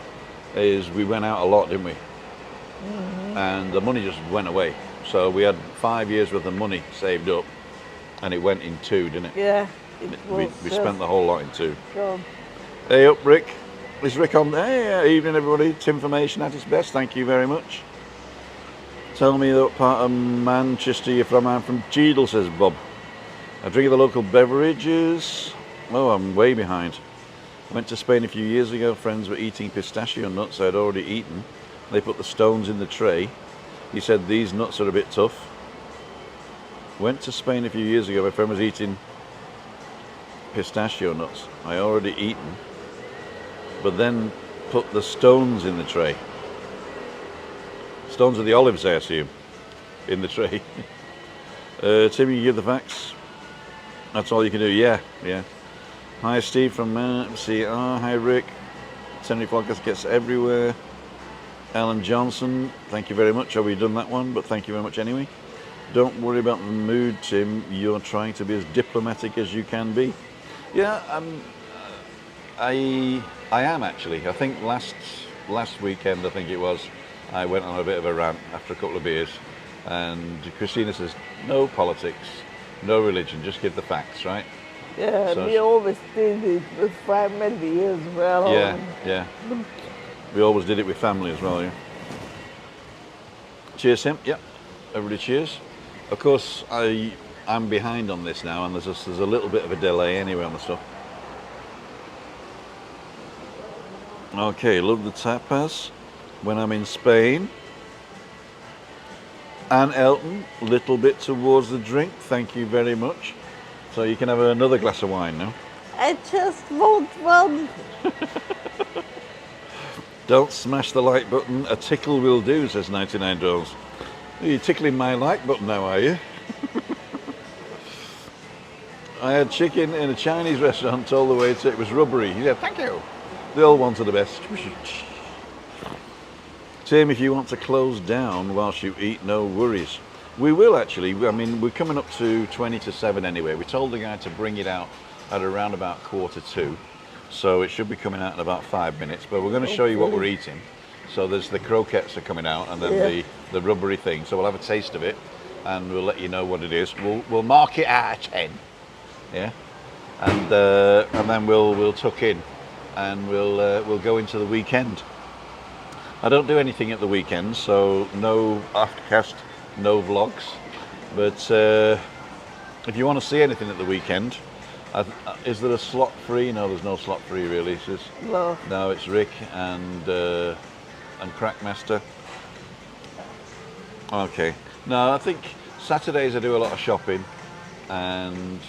is we went out a lot, didn't we? Mm-hmm. And the money just went away. So we had 5 years worth of money saved up, and it went in 2, didn't it? Yeah. We spent the whole lot in 2. Gone. Hey up, Rick. Is Rick on there? Hey, evening everybody. Tim Information at its best. Thank you very much. Tell me what part of Manchester you're from. I'm from Cheadle, says Bob. I drink the local beverages. Oh, I'm way behind. Went to Spain a few years ago. Friends were eating pistachio nuts I'd already eaten. they put the stones in the tray. He said these nuts are a bit tough. Went to Spain a few years ago. My friend was eating pistachio nuts. I already eaten, but then put the stones in the tray. Stones of the olives, I assume, in the tray. Tim, you give the facts. That's all you can do. Yeah. Hi, Steve from CR. Hi, Rick. Tenerife Vloggers gets everywhere. Alan Johnson, thank you very much. Have we done that one? But thank you very much anyway. Don't worry about the mood, Tim. You're trying to be as diplomatic as you can be. Yeah, I am actually. I think last weekend, I think it was, I went on a bit of a rant after a couple of beers, and Christina says, no politics, no religion, just give the facts, right? Yeah, So we always did it with family as well. Yeah. We always did it with family as well, yeah. Cheers, Tim. Yep. Everybody cheers. Of course, I'm behind on this now, and there's a little bit of a delay anyway on the stuff. Okay, love the tapas when I'm in Spain. And Elton, little bit towards the drink. Thank you very much. So you can have another glass of wine now. I just want one. Don't smash the like button. A tickle will do, says 99 Dolls. You're tickling my like button now, are you? I had chicken in a Chinese restaurant, told the waiter it was rubbery. He said, thank you. They all wanted the best. Tim, if you want to close down whilst you eat, no worries. We will actually. I mean, we're coming up to 20 to 7 anyway. We told the guy to bring it out at around about 1:45. So it should be coming out in about 5 minutes. But we're going to show you what we're eating. So there's the croquettes are coming out, and then the rubbery thing. So we'll have a taste of it, and we'll let you know what it is. We'll mark it out of 10. Yeah. And then we'll tuck in, and we'll go into the weekend. I don't do anything at the weekend, so no aftercast, no vlogs. But if you want to see anything at the weekend, is there a slot free? No, there's no slot free really. It's just, no, it's Rick and Crackmaster. Okay. No, I think Saturdays I do a lot of shopping, and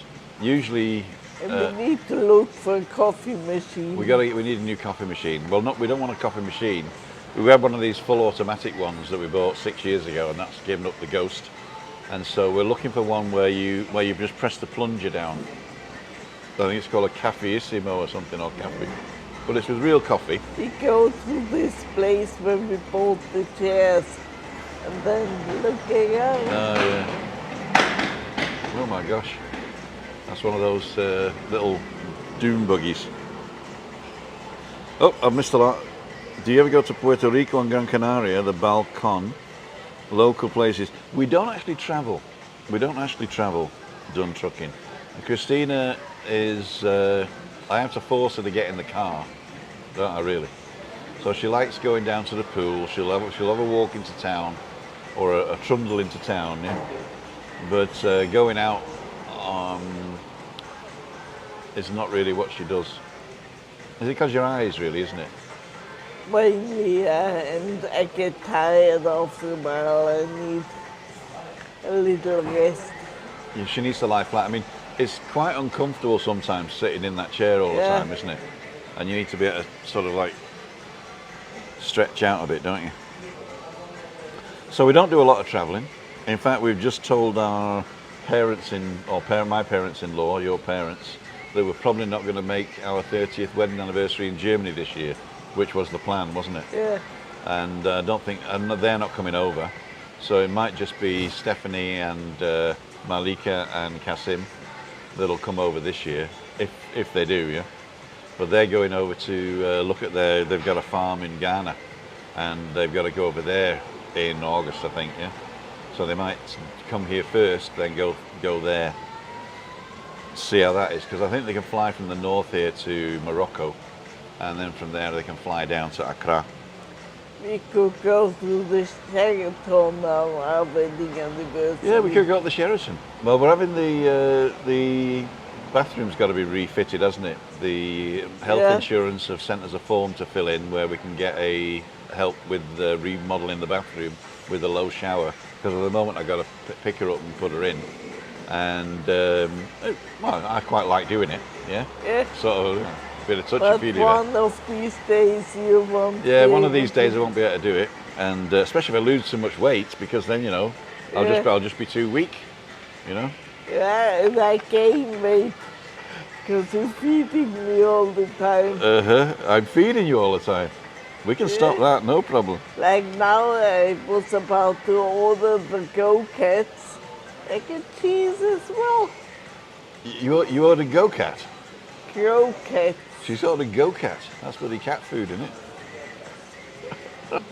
usually. And we need to look for a coffee machine. We need a new coffee machine. Well, we don't want a coffee machine. We had one of these full automatic ones that we bought 6 years ago, and that's given up the ghost. And so we're looking for one where you just press the plunger down. I think it's called a Caffeissimo or something, or Cafe. But it's with real coffee. We go to this place where we bought the chairs, and then looking out. Oh yeah. Oh my gosh. That's one of those little dune buggies. Oh, I've missed a lot. Do you ever go to Puerto Rico and Gran Canaria, the Balcon, local places? We don't actually travel. Done trucking. And Christina is, I have to force her to get in the car, don't I really? So she likes going down to the pool. She'll have a walk into town, or a trundle into town, yeah? But going out is not really what she does. Is it because your eyes, really, isn't it? Mainly, and I get tired after a while. I need a little rest. Yeah, she needs to lie flat. I mean, it's quite uncomfortable sometimes sitting in that chair all the time, isn't it? And you need to be able to sort of like stretch out a bit, don't you? So we don't do a lot of travelling. In fact, we've just told our parents my parents-in-law, your parents, that we're probably not going to make our 30th wedding anniversary in Germany this year, which was the plan, wasn't it? Yeah. And I don't think, and they're not coming over. So it might just be Stephanie and Malika and Kasim that'll come over this year, if they do, yeah. But they're going over to look at they've got a farm in Ghana, and they've got to go over there in August, I think, yeah. So they might come here first, then go there, see how that is, because I think they can fly from the north here to Morocco, and then from there they can fly down to Accra. We could go through the Sheraton now, our wedding anniversary. Yeah, we could go to the Sheraton. Well, we're having the bathroom's got to be refitted, hasn't it? The health Yeah. insurance have sent us a form to fill in where we can get a help with remodeling the bathroom with a low shower. Because at the moment I've got to pick her up and put her in. And, well, I quite like doing it, yeah? Yeah. Sort of a bit of But touchy-feely. one of these days you won't. Yeah, be one of able these days I won't be able to do it. And especially if I lose so much weight, because then, you know, Yeah. I'll just be too weak, you know? Yeah, and I gain weight because you're feeding me all the time. I'm feeding you all the time. We can stop that, no problem. Like now, I was about to order the go-cats, egg and cheese as well. You ordered go-cat. Croquettes. She's ordered go-cat. That's bloody cat food, isn't it?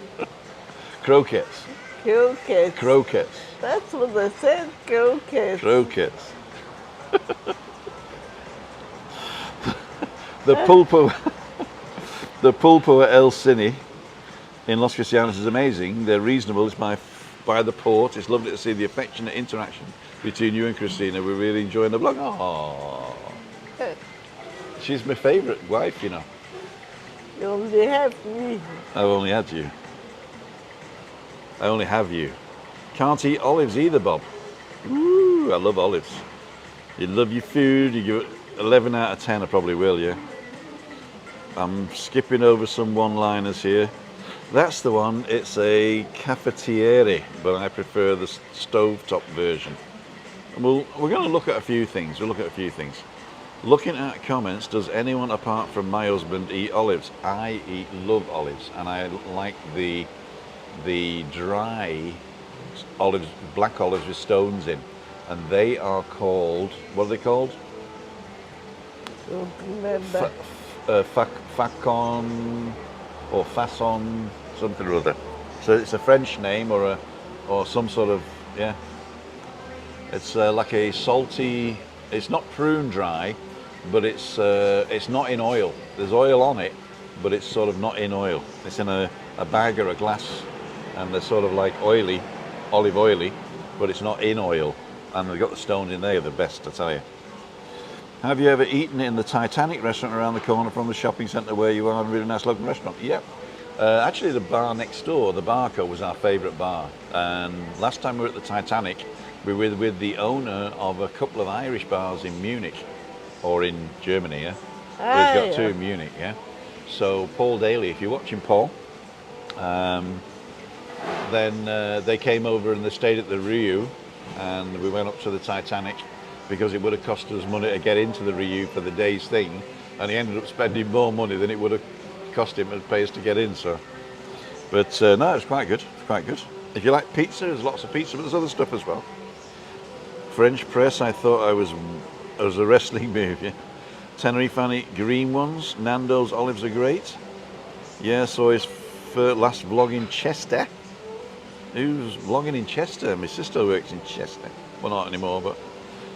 Croquettes. Croquettes. Croquettes. That's what I said, croquettes. Croquettes. The pulpo, the pulpo at El Cine in Los Cristianos is amazing. They're reasonable. It's by the port. It's lovely to see the affectionate interaction between you and Christina. We're really enjoying the vlog. Oh, she's my favourite wife, you know. You only have me. I've only had you. I only have you. Can't eat olives either, Bob. Ooh, I love olives. You love your food. You give it 11 out of 10. I probably will, yeah. I'm skipping over some one-liners here. That's the one. It's a cafetiere, but I prefer the stovetop version. And we're going to look at a few things. We'll look at a few things. Looking at comments, does anyone apart from my husband eat olives? I love olives, and I like the dry olives, black olives with stones in, and they are called, what are they called? Don't remember. Facon or façon, something or other. So it's a French name or some sort of, yeah. It's like a salty. It's not prune dry, but it's not in oil. There's oil on it, but it's sort of not in oil. It's in a bag or a glass, and they're sort of like oily, olive oily, but it's not in oil. And they've got the stones in there, the best, I tell you. Have you ever eaten in the Titanic restaurant around the corner from the shopping centre where you are? A really nice local restaurant. Yep. Actually, the bar next door, the Barco, was our favourite bar. And last time we were at the Titanic, we were with the owner of a couple of Irish bars in Munich, or in Germany, yeah? He's got two in Munich, yeah? So Paul Daly, if you're watching Paul, then they came over and they stayed at the Rio, and we went up to the Titanic because it would have cost us money to get into the Rio for the day's thing, and he ended up spending more money than it would have cost him to pay us to get in. So, but no, it's quite good. It's quite good. If you like pizza, there's lots of pizza, but there's other stuff as well. French press, I thought I was a wrestling move. Yeah. Tenerife eat green ones. Nando's olives are great. Yeah, so his last vlog in Chester. Who's vlogging in Chester? My sister works in Chester. Well, not anymore, but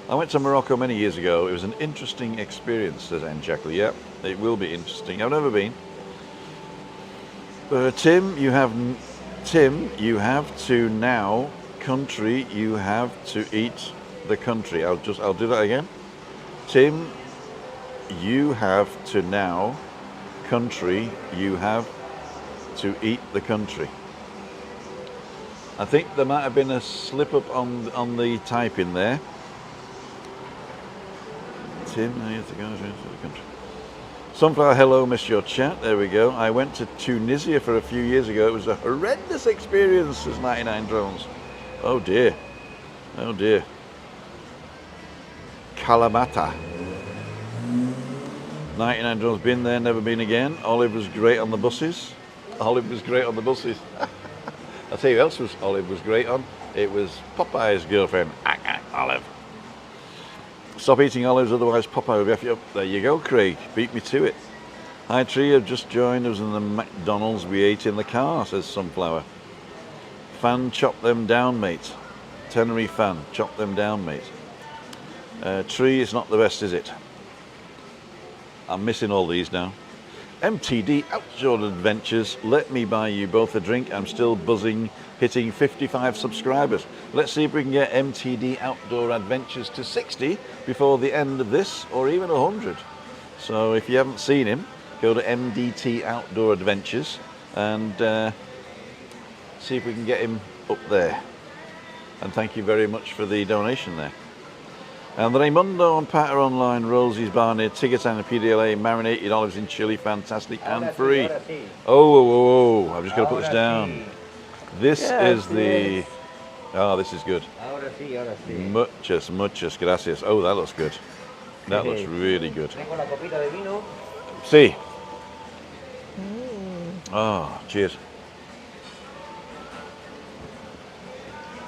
I went to Morocco many years ago. It was an interesting experience, says Jackal. Yep, it will be interesting. I've never been. Tim, you have to now. Country, you have to eat the country. I'll do that again. Tim, you have to now. Country, you have to eat the country. I think there might have been a slip up on the typing there. Tim, I have to go to the country. Sunflower, hello, missed your chat. There we go. I went to Tunisia for a few years ago. It was a horrendous experience, says 99 Drones. Oh dear. Oh dear. Kalamata. 99 Drones, been there, never been again. Olive was great on the buses. Olive was great on the buses. I'll tell you who else Olive was great on. It was Popeye's girlfriend, Olive. Stop eating olives, otherwise Popeye will be after you up. There you go, Craig. Beat me to it. Hi, Tree. I've just joined us in the McDonald's we ate in the car, says Sunflower. Fan, chop them down, mate. Tenerife fan, chop them down, mate. Tree is not the best, is it? I'm missing all these now. MTD Outdoor Adventures. Let me buy you both a drink. I'm still buzzing, hitting 55 subscribers. Let's see if we can get MTD Outdoor Adventures to 60 before the end of this, or even 100. So if you haven't seen him, go to MDT Outdoor Adventures and see if we can get him up there. And thank you very much for the donation there. And Raimundo and Pater Online, Rosie's Bar near Tigatang, PDLA, marinated olives in chili, fantastic and free. Oh, I've just got to put this down. This is the, oh, this is good. Ahora sí. Muchas gracias. Oh, that looks good. That looks really good. Tengo la copita de vino. See. Oh, cheers.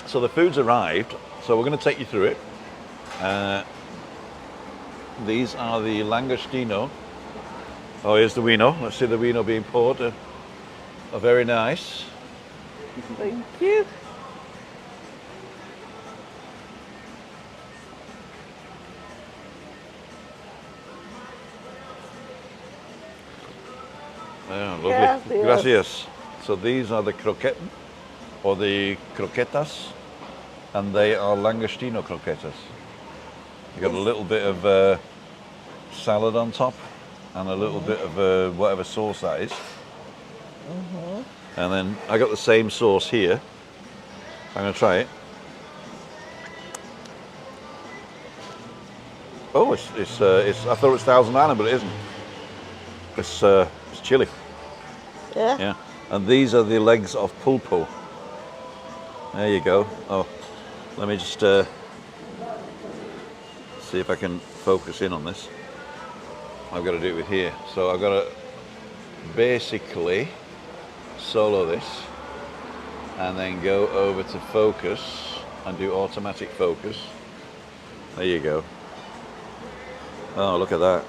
So the food's arrived, so we're going to take you through it. These are the langostino. Oh, here's the vino. Let's see the vino being poured. Very nice. Thank you. Yeah, lovely. Gracias. So these are the croquette, or the croquetas, and they are langostino croquetas. You got a little bit of salad on top, and a little bit of whatever sauce that is. And then I got the same sauce here. I'm going to try it. Oh, it's I thought it was Thousand Island, but it isn't. It's chili. Yeah. Yeah. And these are the legs of pulpo. There you go. Oh, let me just see if I can focus in on this. I've got to do it with here. So I've got to basically solo this and then go over to focus and do automatic focus. There you go. Oh, look at that.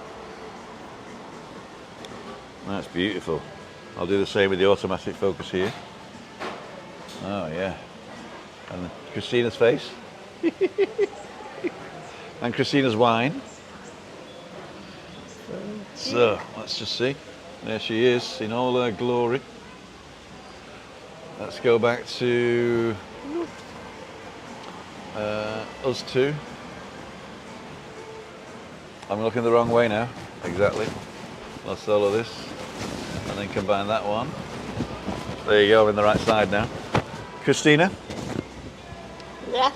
That's beautiful. I'll do the same with the automatic focus here. Oh yeah. And Christina's face. And Christina's wine. So, let's just see. There she is in all her glory. Let's go back to us two. I'm looking the wrong way now. Exactly. Let's solo this and then combine that one. There you go, I'm in the right side now. Christina? Yeah.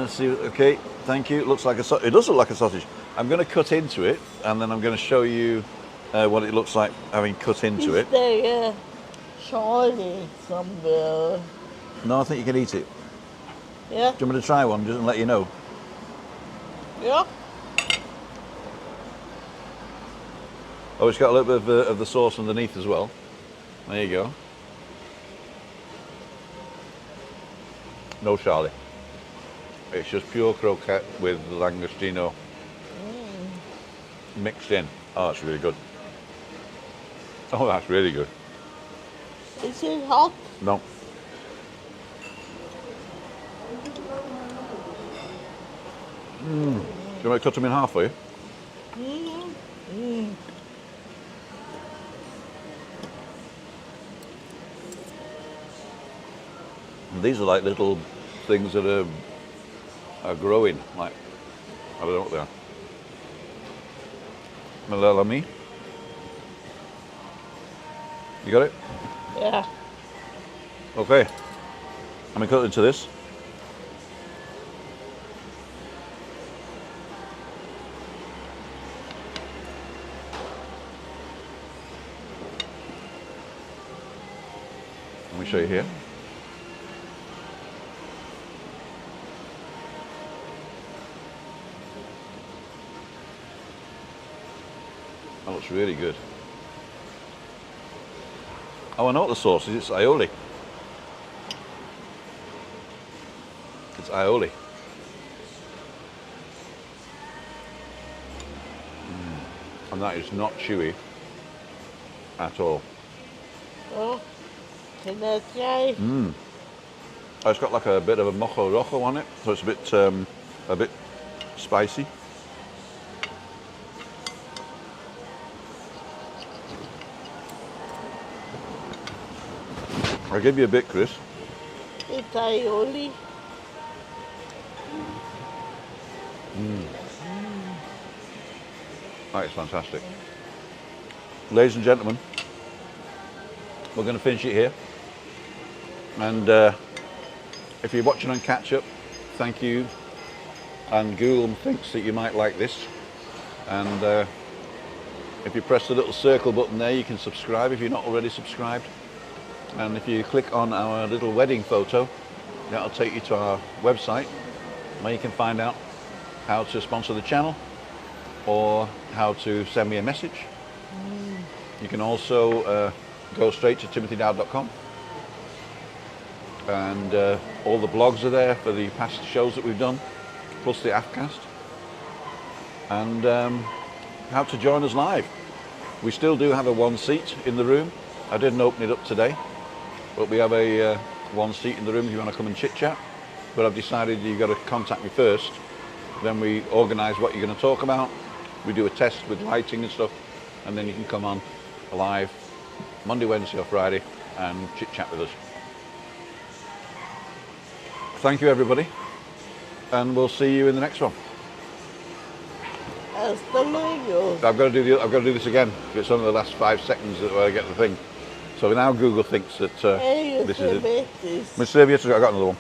See, okay, thank you. It looks like it does look like a sausage. I'm going to cut into it, and then I'm going to show you what it looks like having cut into it. Is there shawny somewhere? No, I think you can eat it. Yeah. Do you want me to try one, just to let you know? Yeah. Oh, it's got a little bit of the sauce underneath as well. There you go. No Charlie. It's just pure croquette with langostino mixed in. Oh, that's really good. Oh, that's really good. Is it hot? No. Do you want me to cut them in half for you? And these are like little things that are growing, like, I don't know what they are. Malalami. You got it? Yeah. Okay. I'm going to cut into this. Let me show you here. That looks really good. Oh, I know what the sauce is. It's aioli. It's aioli. And that is not chewy at all. Oh, can I try? Oh, it's got like a bit of a mojo rojo on it, so it's a bit spicy. I'll give you a bit, Chris. It's aioli. That is fantastic. Ladies and gentlemen, we're going to finish it here. And if you're watching on catch up, thank you. And Google thinks that you might like this. And if you press the little circle button there, you can subscribe if you're not already subscribed. And if you click on our little wedding photo, that'll take you to our website where you can find out how to sponsor the channel or how to send me a message. You can also go straight to timothydowd.com, and all the blogs are there for the past shows that we've done, plus the AFCast, and how to join us live. We still do have a one seat in the room. I didn't open it up today, but we have a one seat in the room if you want to come and chit chat. But I've decided you've got to contact me first, then we organise what you're going to talk about. We do a test with lighting and stuff, and then you can come on live Monday, Wednesday or Friday and chit chat with us. Thank you everybody, and we'll see you in the next one. Hasta luego. I've got to do this again. It's only the last 5 seconds where I get the thing. So now Google thinks that Hey, this is it. Betis. Mr. Serviette, I got another one.